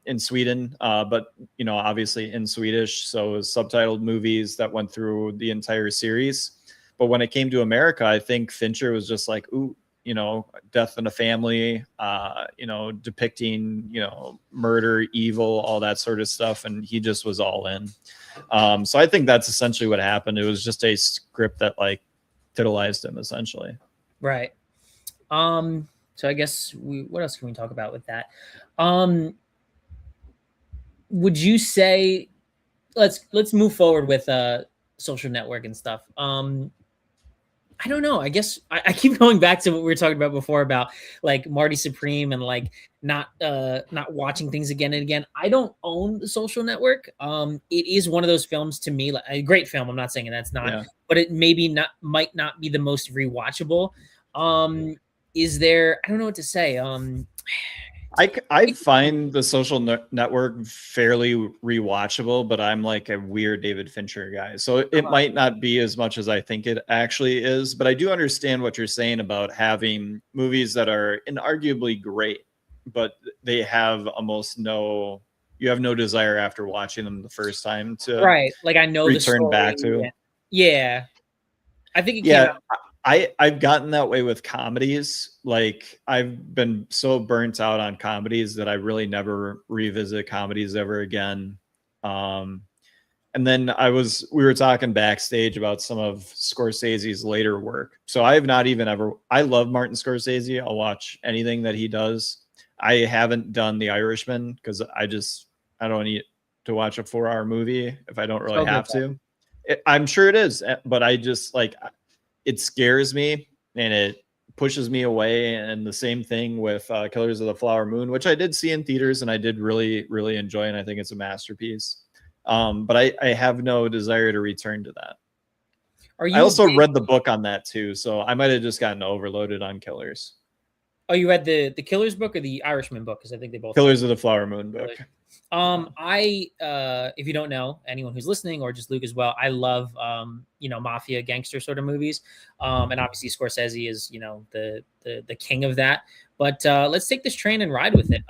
in Sweden, but obviously in Swedish. So it was subtitled movies that went through the entire series. But when it came to America, I think Fincher was just like, ooh, death in a family, depicting, murder, evil, all that sort of stuff. And he just was all in. So I think that's essentially what happened. It was just a script that like titillized him essentially. Right. So I guess what else can we talk about with that? would you say let's move forward with Social Network and stuff. I don't know. I guess I keep going back to what we were talking about before about like Marty Supreme and like not watching things again and again. I don't own The Social Network. It is one of those films to me, like a great film. I'm not saying that's not, Yeah. but it might not be the most rewatchable. Is there? I don't know what to say. I find The Social Network fairly rewatchable, but I'm like a weird David Fincher guy. So it might not be as much as I think it actually is, but I do understand what you're saying about having movies that are inarguably great, but they have almost you have no desire after watching them the first time to right. Like I know return the story. back to. Yeah. I think it came Yeah. out. I've gotten that way with comedies. Like I've been so burnt out on comedies that I really never revisit comedies ever again. And then we were talking backstage about some of Scorsese's later work. So I have not even I love Martin Scorsese. I'll watch anything that he does. I haven't done The Irishman because I don't need to watch a 4-hour movie if I don't really have to. I'm sure it is, but I just like, it scares me and it pushes me away. And the same thing with Killers of the Flower Moon, which I did see in theaters and I did really, really enjoy. And I think it's a masterpiece. But I have no desire to return to that. I also read the book on that too. So I might've just gotten overloaded on Killers. Oh, you read the Killers book or the Irishman book? Because I think they both. Killers of the Flower Moon book. If you don't know, anyone who's listening or just Luke as well, I love mafia gangster sort of movies. And obviously Scorsese is the king of that. But let's take this train and ride with it.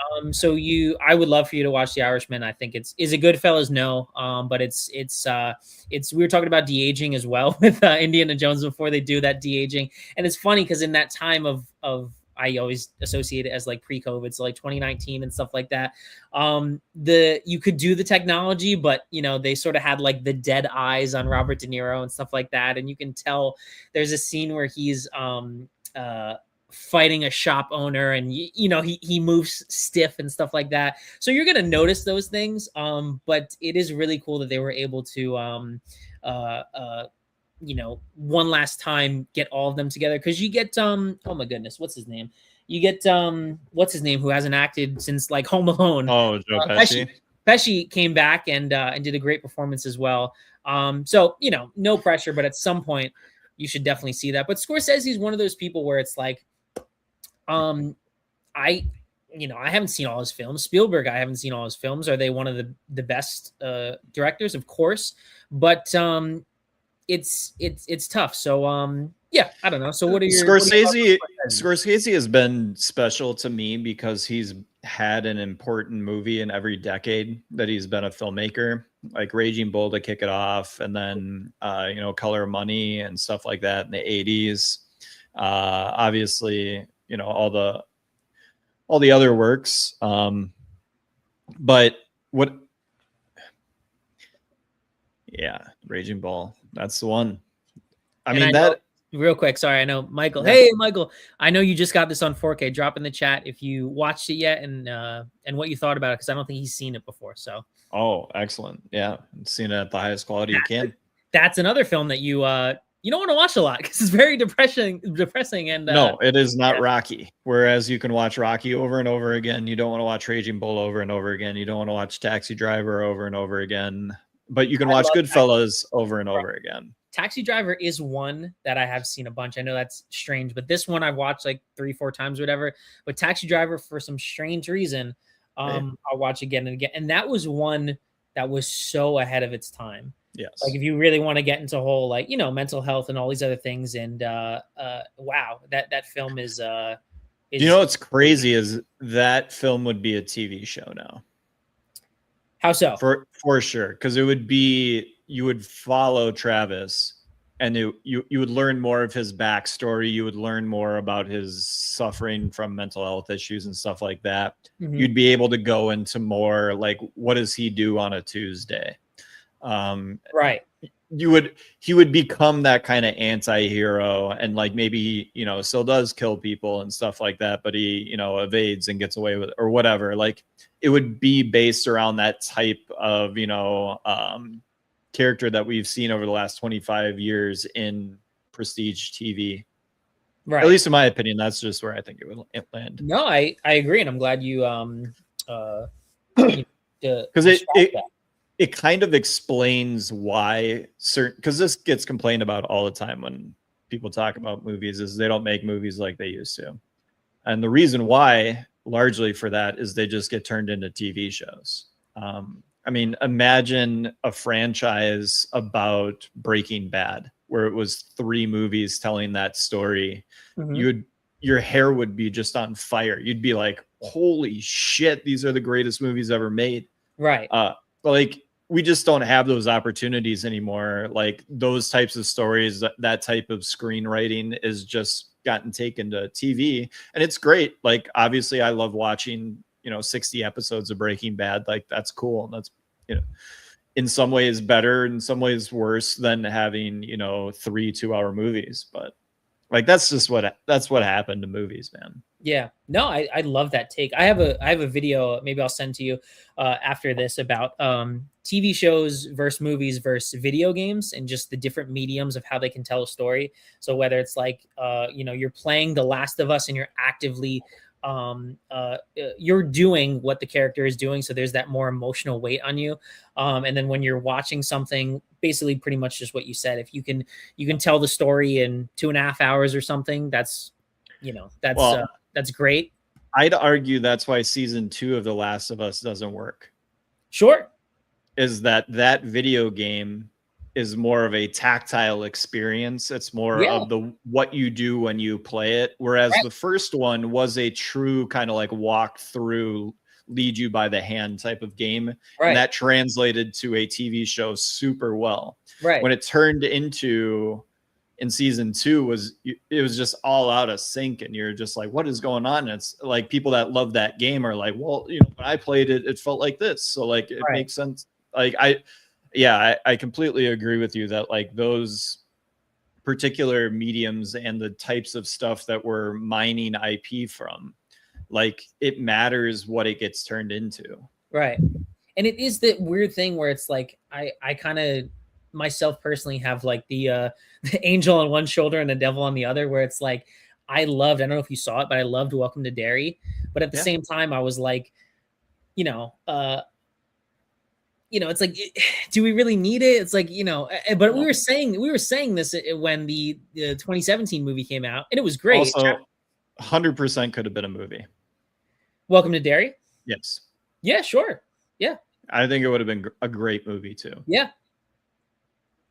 I would love for you to watch The Irishman. I think is it Goodfellas? No. But it's we were talking about de-aging as well with Indiana Jones before they do that de-aging. And it's funny because in that time of I always associate it as like pre-COVID, so like 2019 and stuff like that. You could do the technology, but they sort of had like the dead eyes on Robert De Niro and stuff like that, and you can tell there's a scene where he's fighting a shop owner, and he moves stiff and stuff like that. So you're gonna notice those things. But it is really cool that they were able to one last time get all of them together, because you get oh my goodness, what's his name? You get what's his name, who hasn't acted since like Home Alone. Oh, Joe Pesci. Pesci came back and did a great performance as well. So no pressure, but at some point you should definitely see that. But Scorsese is one of those people where it's like I haven't seen all his films. Spielberg, I haven't seen all his films. Are they one of the best directors? Of course, but it's tough. So yeah, I don't know. So what are your Scorsese has been special to me because he's had an important movie in every decade that he's been a filmmaker, like Raging Bull to kick it off, and then Color of Money and stuff like that in the 80s. Obviously, all the other works. But what? Yeah, Raging Bull. That's the one. Real quick, sorry, I know Michael. Yeah. Hey, Michael, I know you just got this on 4K. Drop in the chat if you watched it yet and what you thought about it, because I don't think he's seen it before. So. Oh, excellent! Yeah, seen it at the highest quality you can. That's another film that you don't want to watch a lot because it's very depressing. And no, it is not Rocky. Whereas you can watch Rocky over and over again. You don't want to watch Raging Bull over and over again. You don't want to watch Taxi Driver over and over again. But you can watch Goodfellas over and over again. Taxi Driver is one that I have seen a bunch. I know that's strange, but this one I've watched like 3-4 times or whatever. But Taxi Driver, for some strange reason, I'll watch again and again. And that was one that was so ahead of its time. Yes. Like if you really want to get into whole mental health and all these other things, and wow, that film is. What's crazy is that film would be a TV show now. How so? For sure, because it would be, you would follow Travis, and you would learn more of his backstory. You would learn more about his suffering from mental health issues and stuff like that. Mm-hmm. You'd be able to go into more like, what does he do on a Tuesday? Right. he would become that kind of anti-hero, and like maybe still does kill people and stuff like that, but he evades and gets away with it or whatever. Like it would be based around that type of character that we've seen over the last 25 years in prestige TV. Right. At least in my opinion, that's just where I think it would land. No, I agree, and I'm glad you because it kind of explains why certain, because this gets complained about all the time when people talk about movies, is they don't make movies like they used to. And the reason why, largely for that, is they just get turned into TV shows. I mean, imagine a franchise about Breaking Bad, where it was 3 movies telling that story. Mm-hmm. Your hair would be just on fire. You'd be like, holy shit, these are the greatest movies ever made. Right. Like, we just don't have those opportunities anymore. Like those types of stories, that type of screenwriting is just gotten taken to TV, and it's great. Like, obviously I love watching, 60 episodes of Breaking Bad. Like, that's cool. And that's, in some ways better, in some ways worse than having, 3 2-hour movies. But like, that's what happened to movies, man. Yeah, no, I love that take. I have a video, maybe I'll send to you after this, about TV shows versus movies versus video games, and just the different mediums of how they can tell a story. So whether it's like you're playing The Last of Us and you're actively you're doing what the character is doing, so there's that more emotional weight on you. And then when you're watching something, basically pretty much just what you said, if you can tell the story in 2.5 hours or something, that's that's great. I'd argue that's why season 2 of The Last of Us doesn't work. Sure. Is that video game is more of a tactile experience. It's more of what you do when you play it. Whereas the first one was a true kind of like walk through, lead you by the hand type of game. Right. And that translated to a TV show super well. Right. When it turned into, in season 2, it was just all out of sync, and you're just like, what is going on? And it's like, people that love that game are like, well, when I played it, it felt like this. So like, it makes sense. Like I completely agree with you that like those particular mediums and the types of stuff that we're mining IP from, like, it matters what it gets turned into. Right. And it is that weird thing where it's like, I kind of myself personally have like the angel on one shoulder and the devil on the other, where it's like, I don't know if you saw it, but I loved Welcome to Derry. But at the same time, I was like, it's like, do we really need it? It's like, but we were saying this when the 2017 movie came out, and it was great. Also, 100% could have been a movie. Welcome to Derry? Yes. Yeah, sure. Yeah. I think it would have been a great movie too. Yeah.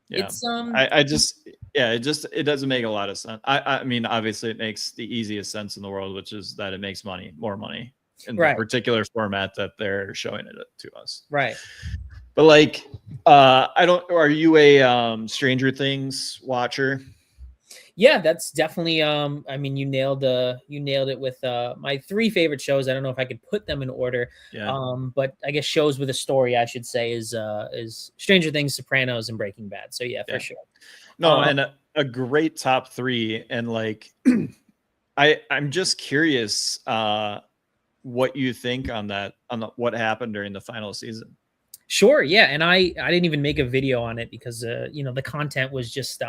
Yeah. It's it doesn't make a lot of sense. I mean, obviously it makes the easiest sense in the world, which is that it makes more money in the particular format that they're showing it to us. Right. But like, are you a Stranger Things watcher? Yeah, that's definitely, I mean, you nailed it with my 3 favorite shows. I don't know if I could put them in order. Yeah. But I guess shows with a story, I should say, is Stranger Things, Sopranos, and Breaking Bad. So yeah, for sure. No, and a great top 3. And like, I'm just curious what you think on what happened during the final season. Sure. Yeah. And I didn't even make a video on it because, the content was just,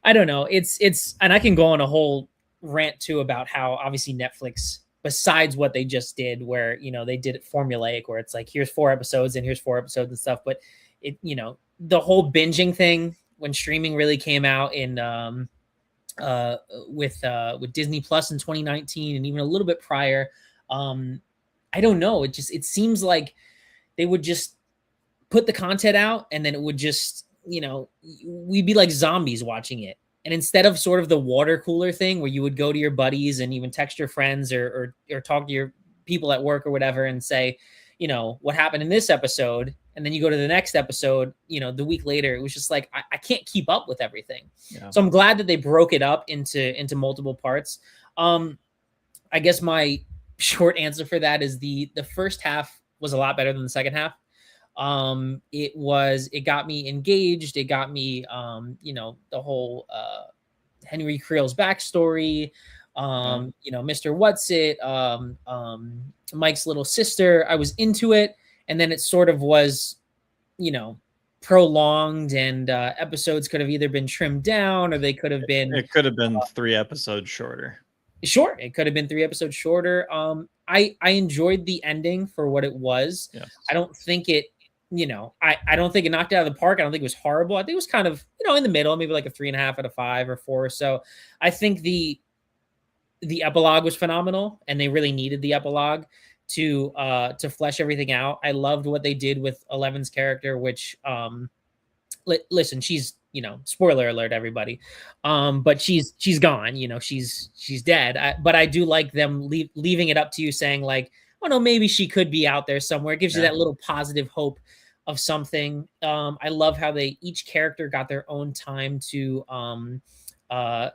I don't know. It's, and I can go on a whole rant too about how obviously Netflix, besides what they just did, where, they did it formulaic, where it's like, here's 4 episodes and here's 4 episodes and stuff. But it, the whole binging thing, when streaming really came out in, with Disney Plus in 2019 and even a little bit prior, I don't know. It seems like they would just put the content out, and then it would just, we'd be like zombies watching it. And instead of sort of the water cooler thing where you would go to your buddies and even text your friends or talk to your people at work or whatever and say, what happened in this episode, and then you go to the next episode, the week later, it was just like, I can't keep up with everything. Yeah. So I'm glad that they broke it up into multiple parts. I guess my short answer for that is the first half was a lot better than the second half. It got me engaged. It got me, you know, the whole Henry Creel's backstory, you know, Mr. Whatsit, Mike's little sister. I was into it, and then it sort of was, you know, prolonged, and episodes could have either been trimmed down or they could have been. It could have been 3 episodes shorter. Sure, it could have been 3 episodes shorter. I enjoyed the ending for what it was. Yes. I don't think it, you know, I don't think it knocked it out of the park. I don't think it was horrible. I think it was kind of, you know, in the middle, maybe like a 3.5 out of 5 or 4 or so. I think the epilogue was phenomenal, and they really needed the epilogue to flesh everything out. I loved what they did with Eleven's character, which listen, she's, you know, spoiler alert, everybody, but she's gone, you know, she's dead. But I do like them leaving it up to you, saying like, oh no, maybe she could be out there somewhere. It gives you that little positive hope of something. I love how each character got their own time to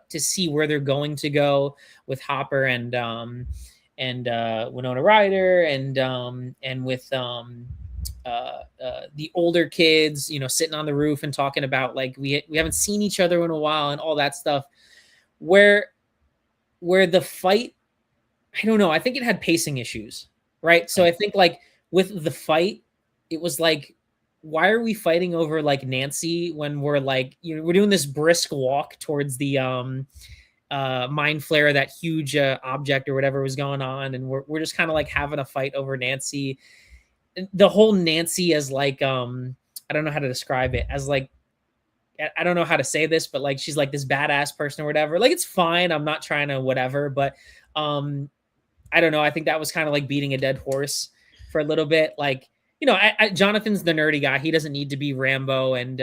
see where they're going to go, with Hopper and Winona Ryder, and with the older kids, you know, sitting on the roof and talking about like we haven't seen each other in a while and all that stuff. Where the fight, I don't know, I think it had pacing issues, right? So I think like with the fight, it was like, why are we fighting over like Nancy when we're like, you know, we're doing this brisk walk towards the mind flare, that huge object or whatever was going on, and we're just kind of like having a fight over Nancy. The whole Nancy as like, I don't know how to describe it, as like, I don't know how to say this, but like she's like this badass person or whatever. Like it's fine, I'm not trying to whatever, but I don't know. I think that was kind of like beating a dead horse for a little bit. Like, you know, Jonathan's the nerdy guy. He doesn't need to be Rambo, and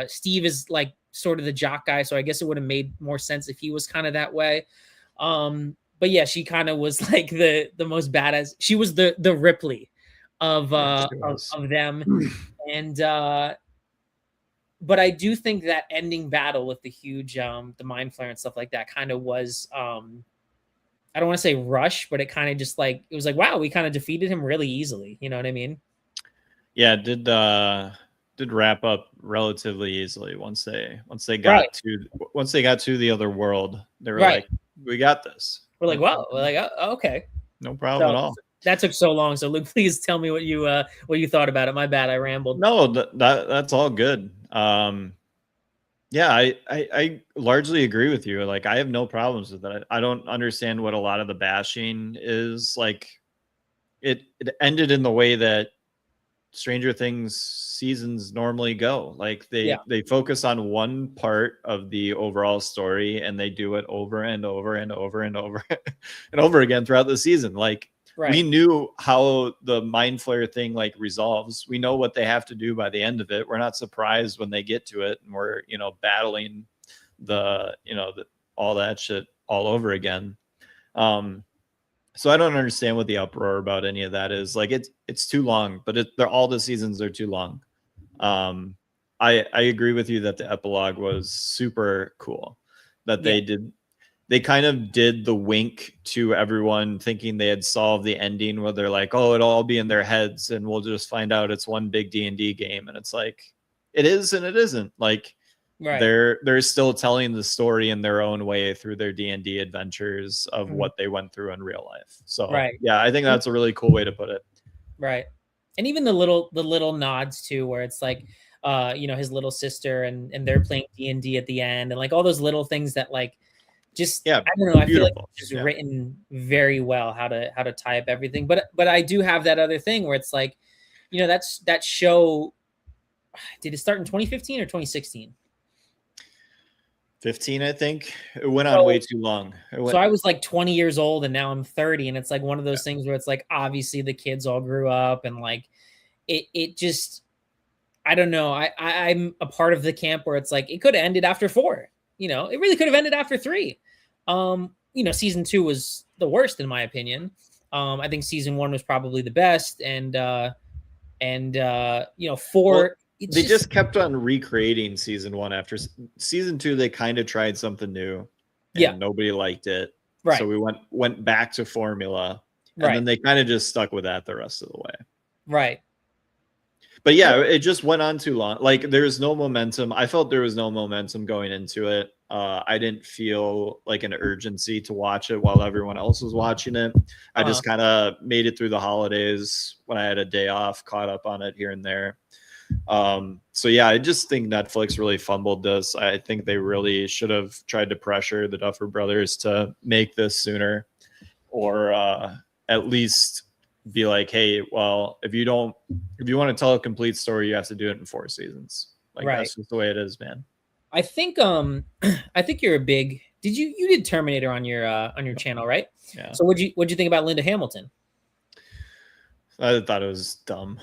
Steve is like sort of the jock guy. So I guess it would have made more sense if he was kind of that way. But yeah, she kind of was like the most badass. She was the Ripley of them, and but I do think that ending battle with the huge the mind flare and stuff like that kind of was I don't want to say rush, but it kind of just like, it was like, wow, we kind of defeated him really easily. You know what I mean? Yeah, it did wrap up relatively easily once they got to the other world. They were like, we got this. We're like, wow, we're like, oh, okay, no problem at all. That took so long. So Luke, please tell me what you thought about it. My bad, I rambled. No, that's all good. Yeah, I largely agree with you. Like, I have no problems with that. I don't understand what a lot of the bashing is. Like, it ended in the way that Stranger Things seasons normally go. Like they focus on one part of the overall story, and they do it over and over and over and over and over again throughout the season. Like, we knew how the mind flare thing like resolves. We know what they have to do by the end of it. We're not surprised when they get to it, and we're, you know, battling all that shit all over again. So I don't understand what the uproar about any of that is. Like, it's too long, but all the seasons are too long. I agree with you that the epilogue was super cool. That they kind of did the wink to everyone, thinking they had solved the ending, where they're like, oh, it'll all be in their heads and we'll just find out it's one big D&D game. And it's like, it is and it isn't. Like, they're still telling the story in their own way through their D&D adventures of what they went through in real life. So yeah, I think that's a really cool way to put it. Right. And even the little nods too, where it's like, you know, his little sister and they're playing D&D at the end, and like all those little things that like, just, I don't know, I feel like it's just written very well how to tie up everything. But I do have that other thing where it's like, you know, that show, did it start in 2015 or 2016? 15, I think. It went on way too long. So I was like 20 years old, and now I'm 30, and it's like one of those things where it's like, obviously the kids all grew up, and like it just, I don't know. I'm a part of the camp where it's like, it could have ended after 4. You know, it really could have ended after 3. You know, season 2 was the worst in my opinion. I think season 1 was probably the best, and you know, 4. Well, they just kept on recreating season 1 after season 2. They kind of tried something new, and nobody liked it. So we went back to formula, and then they kind of just stuck with that the rest of the way. But yeah, it just went on too long. Like there's no momentum. I felt there was no momentum going into it. I didn't feel like an urgency to watch it while everyone else was watching it. I just kind of made it through the holidays when I had a day off, caught up on it here and there. So yeah, I just think Netflix really fumbled this. I think they really should have tried to pressure the Duffer Brothers to make this sooner, or at least be like, hey, well, if you want to tell a complete story, you have to do it in 4 seasons. Like that's just the way it is, man. I think I think you're a big you did Terminator on your channel, right? Yeah. So what'd you think about Linda Hamilton? I thought it was dumb.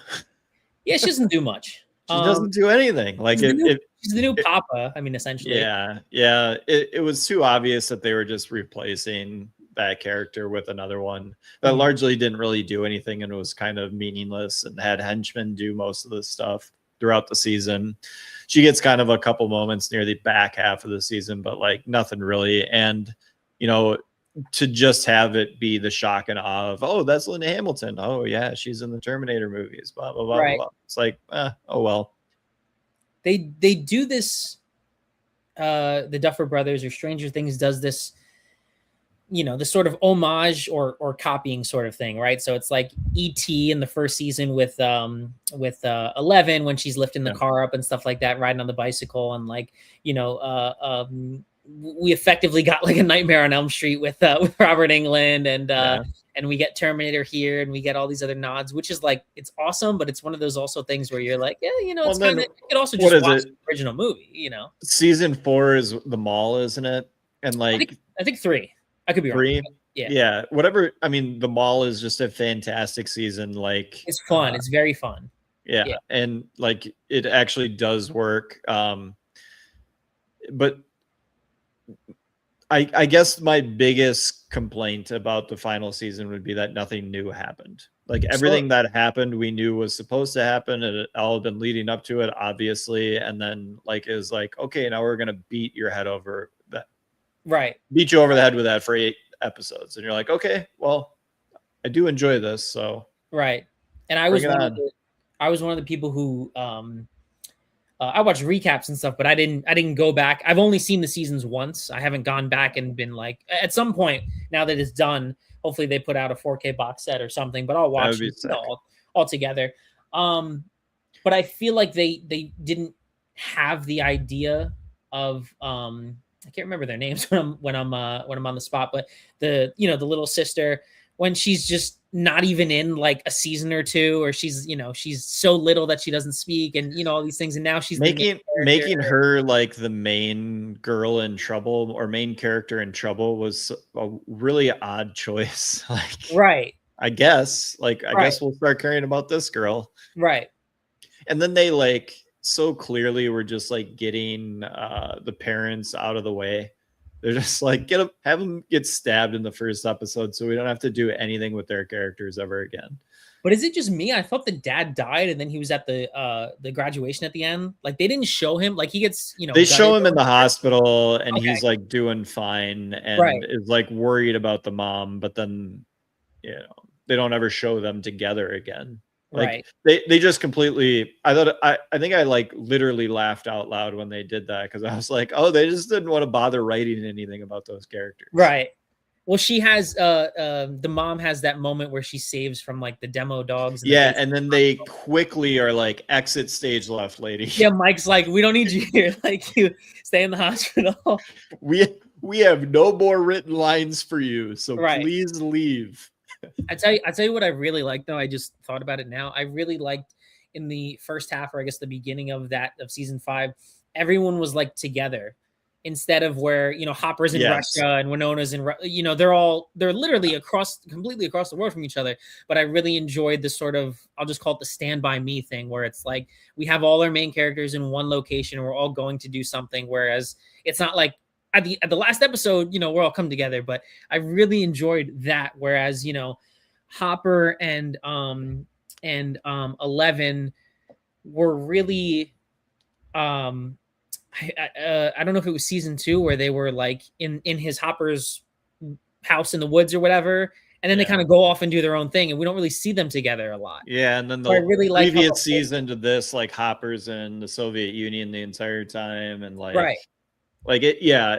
Yeah, she doesn't do much. She doesn't do anything. Like she's the new Papa. I mean, essentially. Yeah. It was too obvious that they were just replacing that character with another one that largely didn't really do anything and was kind of meaningless and had henchmen do most of the stuff throughout the season. She gets kind of a couple moments near the back half of the season, but like nothing really. And, you know, to just have it be the shock and awe of, oh, that's Linda Hamilton. Oh yeah, she's in the Terminator movies, blah, blah, blah, right. blah. It's like, oh, well. They do this, the Duffer Brothers or Stranger Things does this, you know, the sort of homage or copying sort of thing, right? So it's like E.T. in the first season with 11 when she's lifting the car up and stuff like that, riding on the bicycle, and like, you know, we effectively got like a Nightmare on Elm Street with Robert Englund, and we get Terminator here, and we get all these other nods, which is like, it's awesome, but it's one of those also things where you're like, yeah, you know, it's kind of, you could also just watch the original movie, you know. Season 4 is the mall, isn't it? And like I think 3. I could be 3. wrong. Yeah. Whatever. I mean, the mall is just a fantastic season. Like it's fun. It's very fun. Yeah. And like it actually does work. But I guess my biggest complaint about the final season would be that nothing new happened. Like everything that happened, we knew was supposed to happen, and it all had been leading up to it, obviously. And then like it was like, okay, now we're gonna beat your head over that. Right. Beat you over the head with that for 8 episodes. And you're like, okay, well, I do enjoy this. So right. And I was one of the people who I watched recaps and stuff, but I didn't go back. I've only seen the seasons once. I haven't gone back and been like, at some point now that it's done, hopefully they put out a 4K box set or something, but I'll watch it all together. But I feel like they didn't have the idea of I can't remember their names when I'm on the spot, but the little sister, when she's just not even in like a season or 2, or she's so little that she doesn't speak, and all these things, and now she's making her like the main girl in trouble, or main character in trouble, was a really odd choice. Like, right. I guess we'll start caring about this girl. Right. And then they like so clearly were just like getting the parents out of the way. They're just like, have them get stabbed in the first episode so we don't have to do anything with their characters ever again. But is it just me? I thought the dad died and then he was at the graduation at the end. Like they didn't show him. Like he gets, they show him in the hospital and he's like doing fine and is like worried about the mom, but then they don't ever show them together again. Like they just completely, I think I like literally laughed out loud when they did that, because I was like, oh, they just didn't want to bother writing anything about those characters. Right. Well, she has the mom has that moment where she saves from like the demo dogs. And then they quickly are like, exit stage left, lady. Yeah, Mike's like, we don't need you here. Like, you stay in the hospital. We have no more written lines for you, so please leave. I tell you what I really liked, though. I just thought about it now. I really liked in the first half, or I guess the beginning of season 5, everyone was like together, instead of where Hopper's in Russia and Winona's in they're literally completely across the world from each other. But I really enjoyed the sort of, I'll just call it the Stand By Me thing, where it's like we have all our main characters in one location and we're all going to do something, whereas it's not like at the last episode, we're all come together. But I really enjoyed that. Whereas, Hopper and 11 were really, I don't know if it was season 2 where they were like in his Hopper's house in the woods or whatever. and then they Yeah. kind of go off and do their own thing, and we don't really see them together a lot. Yeah, and then So I the really like how previous the whole- season to this, like Hopper's in the Soviet Union the entire time, and right, like it. Yeah,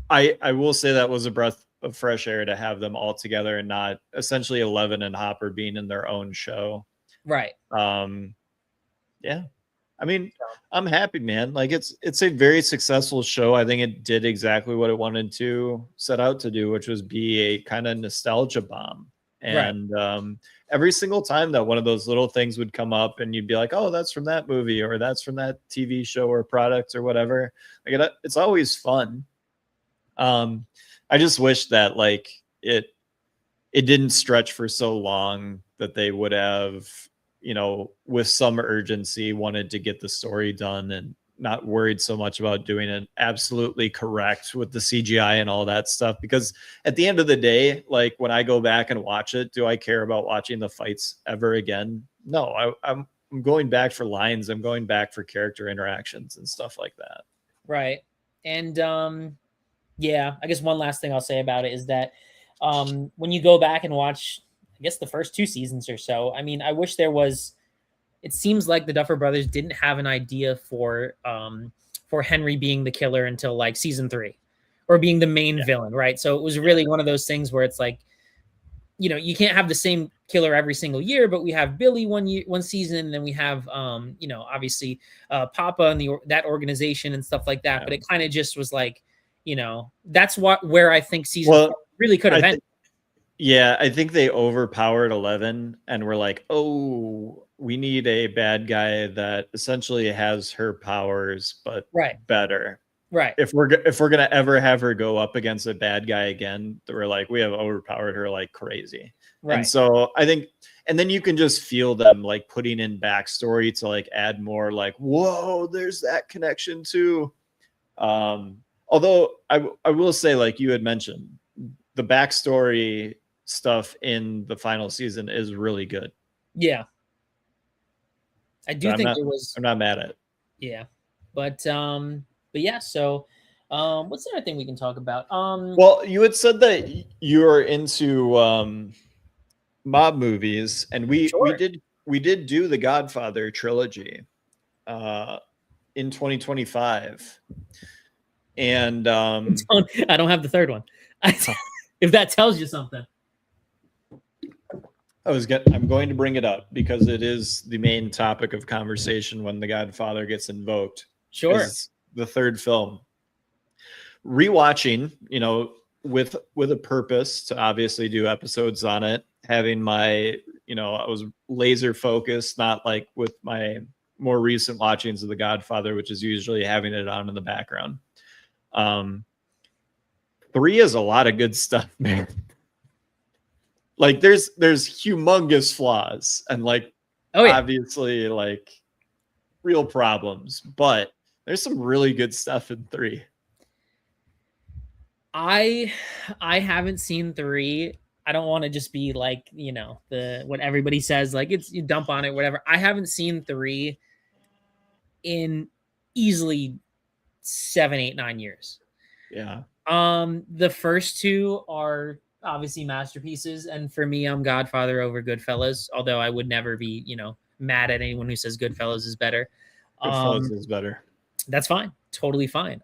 I will say that was a breath of fresh air to have them all together and not essentially 11 and Hopper being in their own show. right. Yeah, I mean, I'm happy, man. Like it's a very successful show. I think it did exactly what it wanted to set out to do, which was be a kind of nostalgia bomb. And every single time that one of those little things would come up and you'd be like, oh, that's from that movie or that's from that TV show or product or whatever. Like it's always fun. I just wish that like it didn't stretch for so long that they would have, you know, with some urgency wanted to get the story done and not worried so much about doing it absolutely correct with the CGI and all that stuff. Because at the end of the day, like when I go back and watch it, do I care about watching the fights ever again? No, I'm going back for lines. I'm going back for character interactions and stuff like that. Right. And yeah, I guess one last thing I'll say about it is that when you go back and watch, I guess the first 2 seasons or so, I mean, I wish there was. It seems like the Duffer Brothers didn't have an idea for Henry being the killer until like season 3, or being the main villain, right? So it was really one of those things where it's like, you know, you can't have the same killer every single year, but we have Billy one season, and then we have you know, obviously Papa and that organization and stuff like that. Yeah. But it kind of just was like, you know, that's where I think season 4 really could have ended. Yeah, I think they overpowered 11 and were like, oh, we need a bad guy that essentially has her powers, but better. Right. If we're gonna ever have her go up against a bad guy again, we're like, we have overpowered her like crazy. Right. And so I think, and then you can just feel them like putting in backstory to like add more like, whoa, there's that connection too. Although I will say, like you had mentioned, the backstory stuff in the final season is really good. Yeah. I do think it was. I'm not mad at it. Yeah. But yeah, so what's the other thing we can talk about? Well, you had said that you're into mob movies, and we did do the Godfather trilogy in 2025. And I don't have the third one. If that tells you something. I'm going to bring it up because it is the main topic of conversation when the Godfather gets invoked. Sure. It's the third film. Rewatching, you know, with a purpose to obviously do episodes on it, having my, you know, I was laser focused, not like with my more recent watchings of the Godfather, which is usually having it on in the background. 3 is a lot of good stuff, man. Like there's humongous flaws and like obviously like real problems, but there's some really good stuff in 3. I haven't seen 3. I don't want to just be like, you know, what everybody says, like it's, you dump on it, whatever. I haven't seen 3 in easily 7, 8, 9 years. Yeah. The first 2 are obviously masterpieces, and for me, I'm Godfather over Goodfellas, although I would never be, you know, mad at anyone who says Goodfellas is better. Goodfellas is better. That's fine. Totally fine.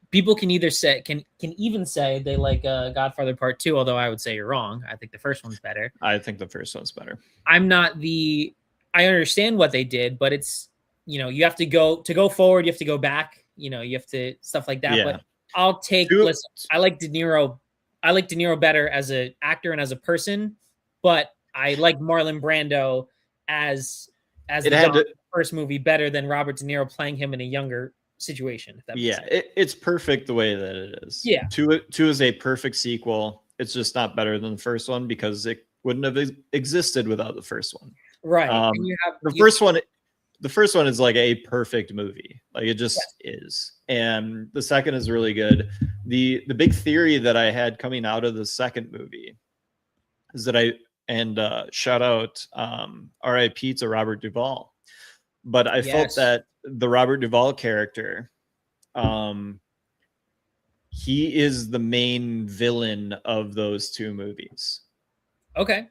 People can either say can even say they like Godfather Part 2, although I would say you're wrong. I think the first one's better. I think the first one's better. I understand what they did, but it's, you know, you have to go forward, you have to go back, you know, you have to stuff like that. Yeah. But I'll take listen, I like De Niro better as an actor and as a person, but I like Marlon Brando as the first movie better than Robert De Niro playing him in a younger situation. If that makes sense. It's perfect the way that it is. Yeah. 2 is a perfect sequel. It's just not better than the first one because it wouldn't have existed without the first one. Right. And the first one is like a perfect movie. Like it just is. And the second is really good. The big theory that I had coming out of the second movie is that shout out RIP to Robert Duvall. But I felt that the Robert Duvall character he is the main villain of those two movies. Okay.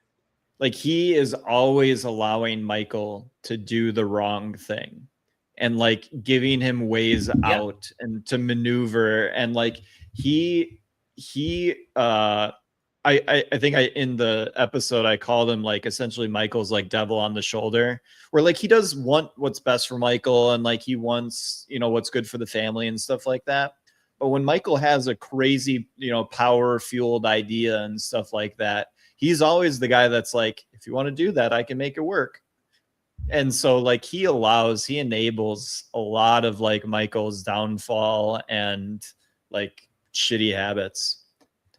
Like, he is always allowing Michael to do the wrong thing and like giving him ways out and to maneuver. And like I think in the episode I called him like essentially Michael's like devil on the shoulder, where like he does want what's best for Michael and like he wants, you know, what's good for the family and stuff like that. But when Michael has a crazy, you know, power fueled idea and stuff like that, he's always the guy that's like, if you want to do that, I can make it work. And so like he enables a lot of like Michael's downfall and like shitty habits.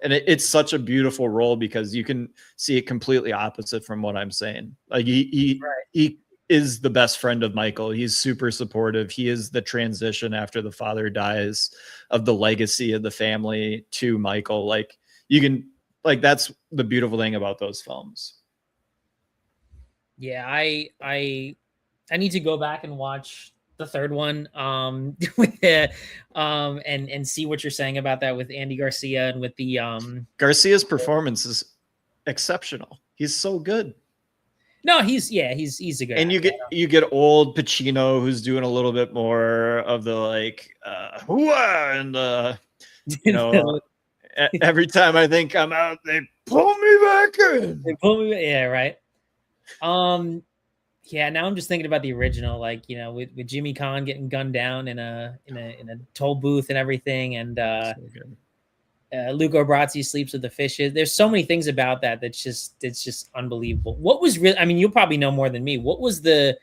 And it's such a beautiful role because you can see it completely opposite from what I'm saying. Like he is the best friend of Michael. He's super supportive. He is the transition after the father dies of the legacy of the family to Michael. Like you can, like, that's the beautiful thing about those films. Yeah, I need to go back and watch the third one with the and see what you're saying about that with Andy Garcia and with the Garcia's performance is exceptional. He's so good. No, he's a good and actor. you get old Pacino, who's doing a little bit more of the like and you know every time I think I'm out, they pull me back in. They pull me, yeah, right. Yeah, now I'm just thinking about the original, like, you know, with Jimmy Kahn getting gunned down in a toll booth and everything, and Luca Brasi sleeps with the fishes. There's so many things about that it's just unbelievable. What was really, I mean, you'll probably know more than me. What was the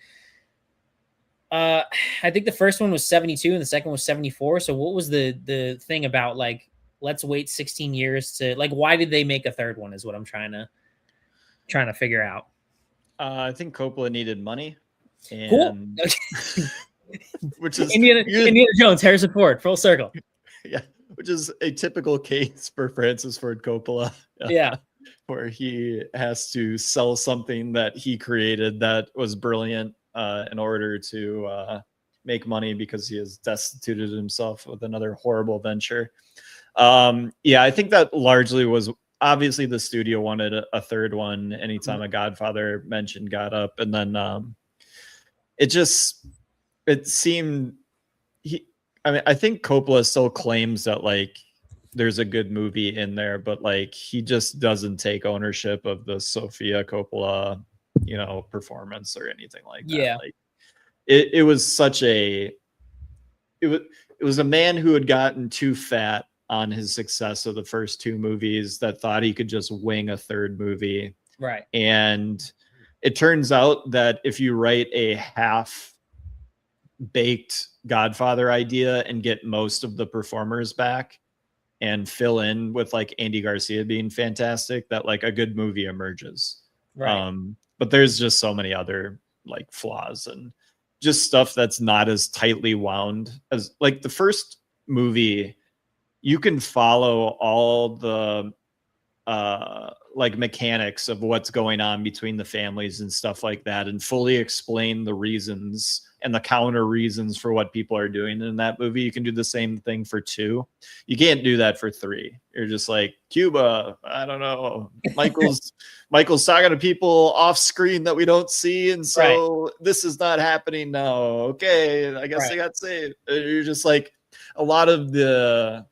I think the first one was 72 and the second was 74. So what was the thing about like, let's wait 16 years to, like, why did they make a third one is what I'm trying to figure out. I think Coppola needed money. And cool. Which is Indiana Jones, Harrison Ford, full circle. Yeah, which is a typical case for Francis Ford Coppola. Yeah. Where he has to sell something that he created that was brilliant in order to make money because he has destituted himself with another horrible venture. Yeah, I think that largely was, obviously the studio wanted a third one anytime a Godfather mention got up. And then it seemed I think Coppola still claims that like there's a good movie in there, but like he just doesn't take ownership of the Sofia Coppola, you know, performance or anything like that. Yeah. Like it was such a, it was a man who had gotten too fat on his success of the first two movies that thought he could just wing a third movie. Right. And it turns out that if you write a half baked Godfather idea and get most of the performers back and fill in with like Andy Garcia being fantastic, that like a good movie emerges. Right. But there's just so many other like flaws and just stuff that's not as tightly wound as like the first movie. You can follow all the like mechanics of what's going on between the families and stuff like that and fully explain the reasons and the counter reasons for what people are doing in that movie. You can do the same thing for 2. You can't do that for 3. You're just like, Cuba, I don't know. Michael's talking to people off screen that we don't see. And so this is not happening now. Okay, I guess I got saved. You're just like, a lot of the,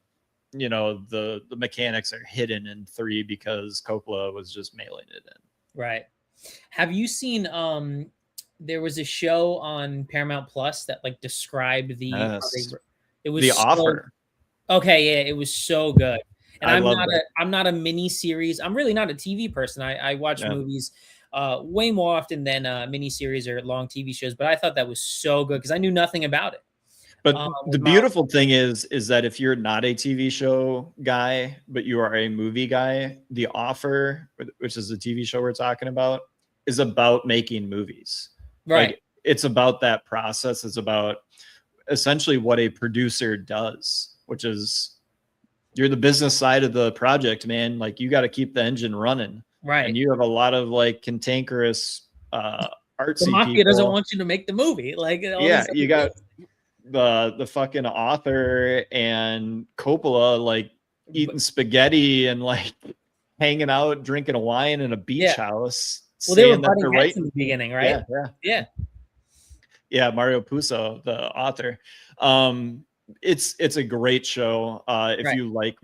you know, the mechanics are hidden in 3 because Coppola was just mailing it in. Right. Have you seen there was a show on Paramount Plus that like described the it was The Offer. Okay, yeah, it was so good. And I'm not a mini series. I'm really not a TV person. I watch movies way more often than mini series or long TV shows, but I thought that was so good because I knew nothing about it. But the beautiful thing is that if you're not a TV show guy, but you are a movie guy, The Offer, which is the TV show we're talking about, is about making movies. Right. Like, it's about that process. It's about essentially what a producer does, which is you're the business side of the project, man. Like, you got to keep the engine running. Right. And you have a lot of like cantankerous artsy the mafia people. doesn't want you to make the movie. Like, yeah, the fucking author and Coppola like eating spaghetti and like hanging out, drinking a wine in a beach house. Well, they were saying that butting they're heads in the beginning, right? Yeah, Mario Puzo, the author. It's a great show. If you like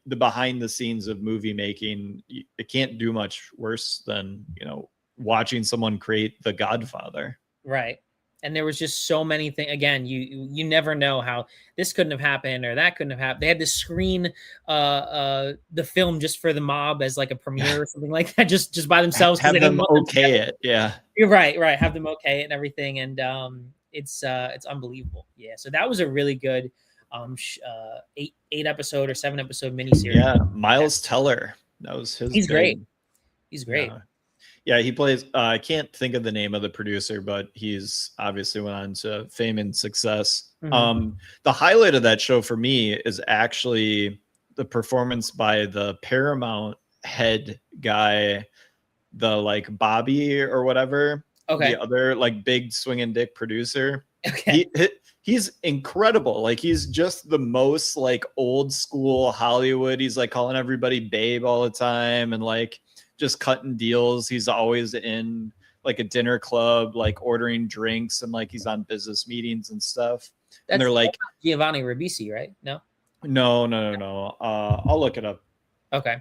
the behind the scenes of movie making, it can't do much worse than, you know, watching someone create The Godfather. Right. And there was just so many things. Again, you never know how this couldn't have happened or that couldn't have happened. They had to screen the film just for the mob as like a premiere or something like that, just by themselves. Have them okay it. Yeah. You're right. Have them okay it and everything. And it's unbelievable. Yeah. So that was a really good 8 episode or 7 episode miniseries. Yeah. Miles Teller. That was his. He's great. He's great. Yeah, he plays. I can't think of the name of the producer, but he's obviously went on to fame and success. The highlight of that show for me is actually the performance by the Paramount head guy, the like Bobby or whatever. Okay. The other like big swinging dick producer. Okay. He's incredible. Like he's just the most like old school Hollywood. He's like calling everybody babe all the time and like just cutting deals. He's always in like a dinner club, like ordering drinks, and like he's on business meetings and stuff. And they're like Giovanni Ribisi, right? No. I'll look it up. Okay.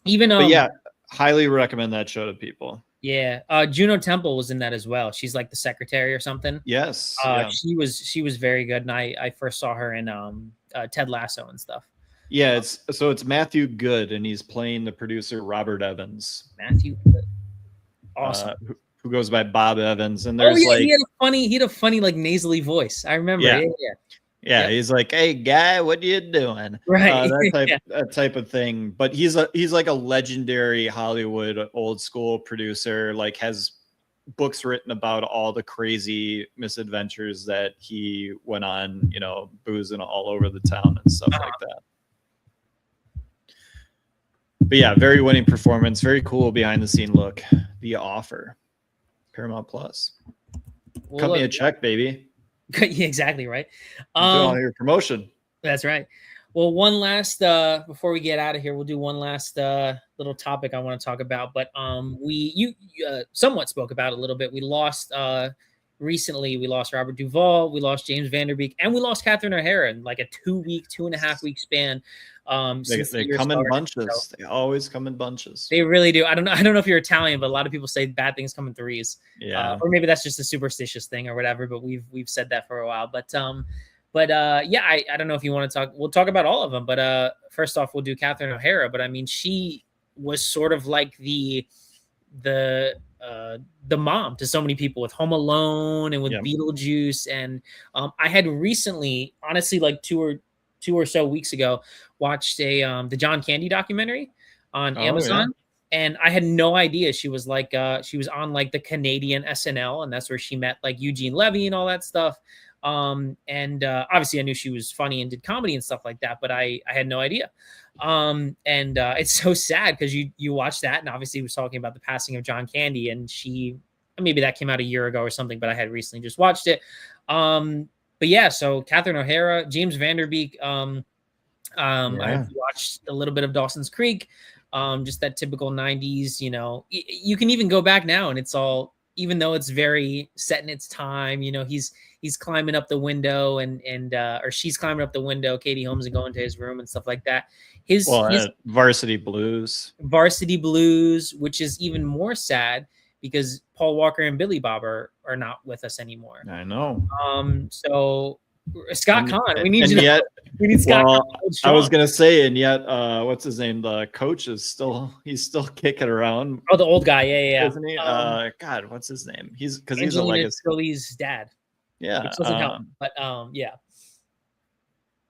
Even but yeah, highly recommend that show to people. Yeah, Juno Temple was in that as well. She's like the secretary or something. Yes. She was very good, and I first saw her in Ted Lasso and stuff. Yeah, it's Matthew Good, and he's playing the producer Robert Evans. Matthew Good. Awesome. Who goes by Bob Evans, and there's like he had a funny like nasally voice. I remember. Yeah, he's like, "Hey guy, what you doing?" Right. That type of thing. But he's like a legendary Hollywood old school producer. Like has books written about all the crazy misadventures that he went on. You know, boozing all over the town and stuff like that. But yeah, very winning performance. Very cool behind the scene look. The Offer, Paramount Plus. Cut me a check, baby. Yeah, exactly right. Doing all your promotion. That's right. Well, one last before we get out of here, we'll do one last little topic I want to talk about. But you somewhat spoke about it a little bit. We lost recently. We lost Robert Duvall. We lost James Van Der Beek, and we lost Catherine O'Hara in like a 2.5 week span. They come in bunches. So they always come in bunches. They really do. I don't know if you're Italian, but a lot of people say bad things come in threes. Yeah. Or maybe that's just a superstitious thing or whatever. But we've said that for a while. But yeah, I don't know if you want to talk. We'll talk about all of them. But first off, we'll do Catherine O'Hara. But I mean, she was sort of like the mom to so many people with Home Alone and with Beetlejuice. And I had recently, honestly, like two or so weeks ago, watched the John Candy documentary on Amazon. Yeah. And I had no idea she was like she was on like the Canadian SNL, and that's where she met like Eugene Levy and all that stuff. And obviously I knew she was funny and did comedy and stuff like that, but I had no idea. And it's so sad because you watch that, and obviously he was talking about the passing of John Candy, and maybe that came out a year ago or something, but I had recently just watched it. But yeah, so Catherine O'Hara, James Van Der Beek, I've watched a little bit of Dawson's Creek, just that typical 90s, you know. You can even go back now and it's all, even though it's very set in its time, you know, he's climbing up the window or she's climbing up the window, Katie Holmes, and going to his room and stuff like that. His Varsity Blues, which is even more sad because Paul Walker and Billy Bob are not with us anymore. I know. So Scott Conn, we need Scott Conn. I was gonna say, and yet, what's his name? The coach is still kicking around. Oh, the old guy, yeah. Isn't he? God, what's his name? He's a legacy. Scully's dad. Yeah, which doesn't help, but yeah.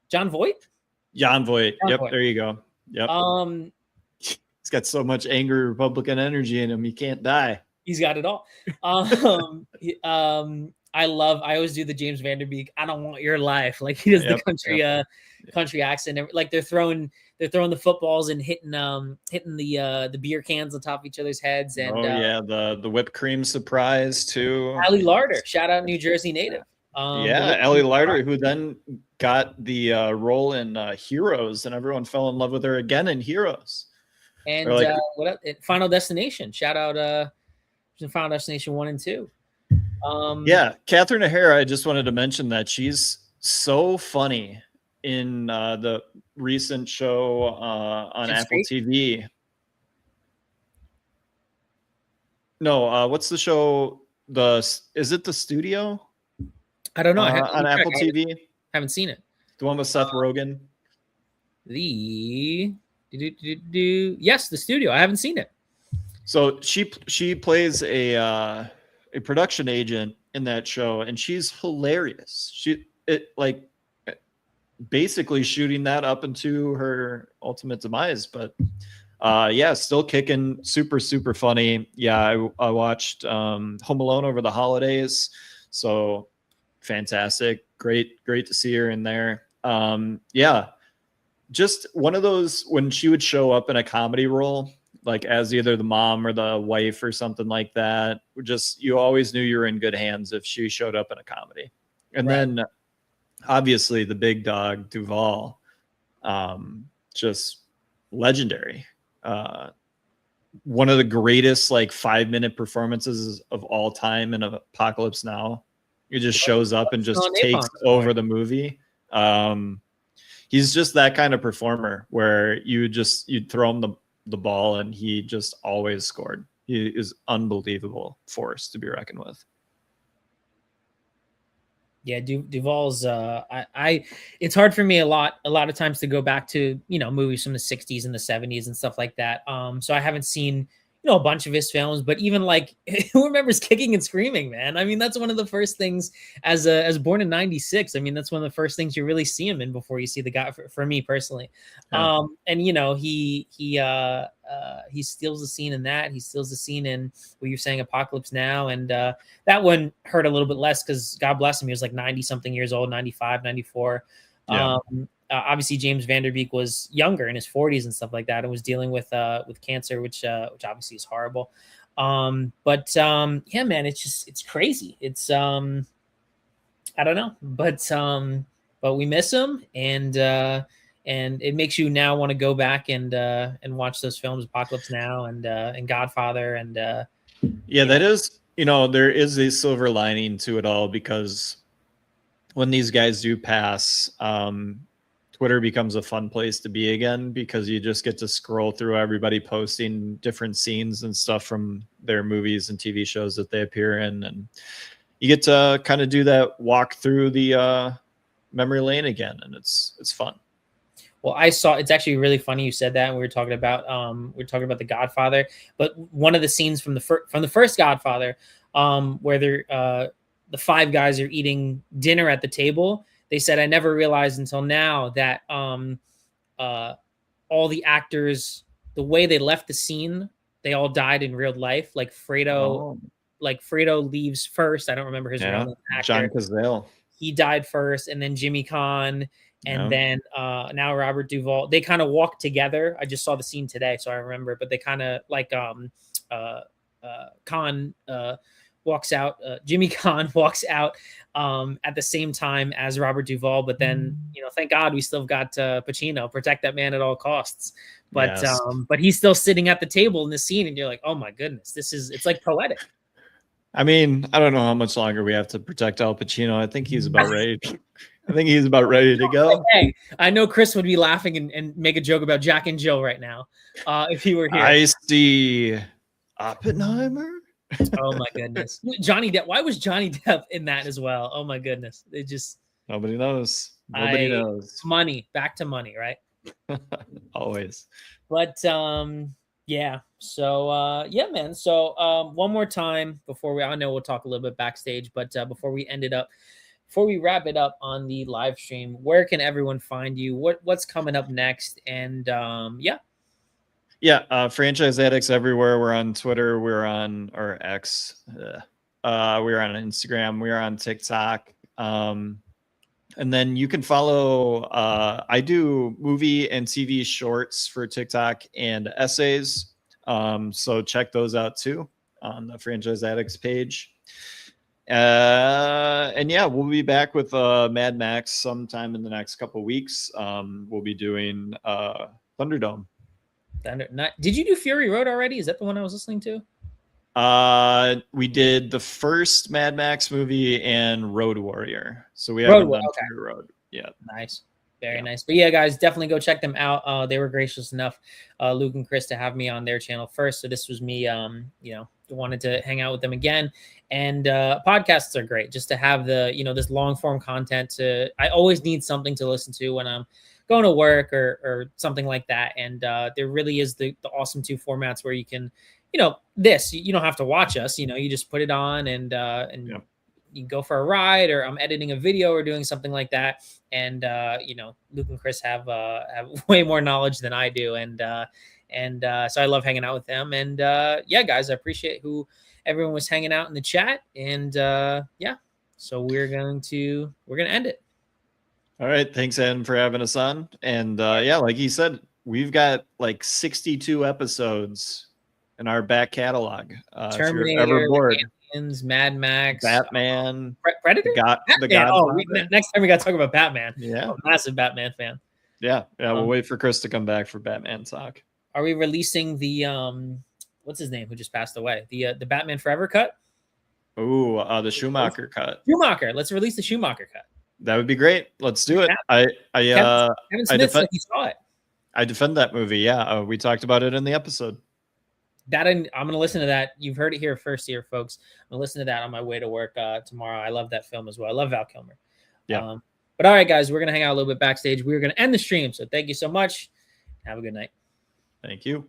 Jon Voight. There you go. Yep. He's got so much angry Republican energy in him, he can't die. He's got it all. I always do the James Van Der Beek, I don't want your life. Like he does the country accent. Like they're throwing the footballs and hitting the beer cans on top of each other's heads. And the whipped cream surprise too. Allie Larder, shout out New Jersey native. Yeah, Ellie Larder, who then got the role in Heroes, and everyone fell in love with her again in Heroes. And like, what else? Final Destination. Shout out Final Destination 1 and 2. Yeah, Catherine O'Hara, I just wanted to mention that she's so funny in the recent show on Apple TV. No, what's the show? Is it The Studio? I don't know. On Apple TV. Haven't seen it. The one with Seth Rogen. Yes, The Studio. I haven't seen it. So she plays a production agent in that show, and she's hilarious. Basically shooting that up into her ultimate demise, but yeah, still kicking, super funny. Yeah, I watched Home Alone over the holidays, so fantastic, great to see her in there. Yeah, just one of those when she would show up in a comedy role, like as either the mom or the wife or something like that. Just, you always knew you were in good hands if she showed up in a comedy. And then obviously the big dog Duvall, just legendary. One of the greatest 5-minute performances of all time in Apocalypse Now. He just shows up and just takes over the movie. He's just that kind of performer where you'd throw him the ball and he just always scored. He is unbelievable force to be reckoned with. Yeah, Duvall's it's hard for me a lot of times to go back to, movies from the 60s and the 70s and stuff like that. So I haven't seen, a bunch of his films, but even who remembers Kicking and Screaming, man? I mean, that's one of the first things as born in 96. I mean, that's one of the first things you really see him in before you see the guy, for me personally. Yeah. And he steals the scene in that. He steals the scene in what you're saying, Apocalypse Now. And that one hurt a little bit less because God bless him, he was 90 something years old, 95, 94. Yeah. Obviously James Van Der Beek was younger, in his 40s and stuff like that, and was dealing with cancer, which obviously is horrible. Yeah, man, it's crazy. It's I don't know, but we miss him, and it makes you now want to go back and watch those films, Apocalypse Now and Godfather, and yeah, that is, there is a silver lining to it all, because when these guys do pass, Twitter becomes a fun place to be again, because you just get to scroll through everybody posting different scenes and stuff from their movies and TV shows that they appear in. And you get to kind of do that walk through the memory lane again. And it's fun. Well, it's actually really funny you said that. And we were talking about The Godfather, but one of the scenes from the first Godfather, where the five guys are eating dinner at the table. They said, I never realized until now that all the actors, the way they left the scene, they all died in real life. Fredo leaves first. I don't remember his real name. John Cazale. He died first, and then Jimmy Caan, and then now Robert Duvall. They kind of walked together. I just saw the scene today, so I remember. But they kind of Caan walks out. Jimmy Caan walks out at the same time as Robert Duvall, but then thank God we still got Pacino, protect that man at all costs. But yes. But he's still sitting at the table in the scene, and you're like, oh my goodness, it's poetic. I mean, I don't know how much longer we have to protect Al Pacino. I think he's about ready. I think he's about ready to go. Hey, I know Chris would be laughing and make a joke about Jack and Jill right now if he were here. I see Oppenheimer. Oh my goodness, Johnny Depp. Why was Johnny Depp in that as well? Oh my goodness, nobody knows. Nobody knows. Money, back to money, right? Always. But yeah. So yeah, man. So one more time before I know we'll talk a little bit backstage, but before we wrap it up on the live stream, where can everyone find you? What's coming up next? And Yeah, Franchise Addicts everywhere. We're on Twitter. We're on our X. We're on Instagram. We're on TikTok. And then you can follow. I do movie and TV shorts for TikTok and essays. So check those out too on the Franchise Addicts page. And yeah, we'll be back with Mad Max sometime in the next couple weeks. We'll be doing Thunderdome. Did you do Fury Road already? Is that the one I was listening to? We did the first Mad Max movie and Road Warrior. So we haven't done Fury Road yet. Nice. Very nice. But yeah, guys, definitely go check them out. They were gracious enough, Luke and Chris, to have me on their channel first. So this was me, wanted to hang out with them again. And podcasts are great just to have the, this long form content. I always need something to listen to when I'm going to work or something like that. And there really is the awesome 2 formats where you can, you don't have to watch us, you just put it on and you can go for a ride, or I'm editing a video or doing something like that. And, Luke and Chris have way more knowledge than I do. And so I love hanging out with them. And yeah, guys, I appreciate who everyone was hanging out in the chat. And so we're going to end it. All right. Thanks, Adam, for having us on. And yeah, like he said, we've got like 62 episodes in our back catalog. Terminator, if you're ever bored. Mad Max, Batman, Predator, the God. Next time we got to talk about Batman. Yeah, I'm a massive Batman fan. Yeah. We'll wait for Chris to come back for Batman talk. Are we releasing the what's his name who just passed away? The Batman Forever cut? Oh, the Schumacher cut. Schumacher. Let's release the Schumacher cut. That would be great. Let's do it. Kevin Smith said he saw it. I defend that movie. Yeah, we talked about it in the episode. I'm going to listen to that. You've heard it here first, folks. I'm going to listen to that on my way to work tomorrow. I love that film as well. I love Val Kilmer. Yeah. But all right, guys, we're going to hang out a little bit backstage. We're going to end the stream. So thank you so much. Have a good night. Thank you.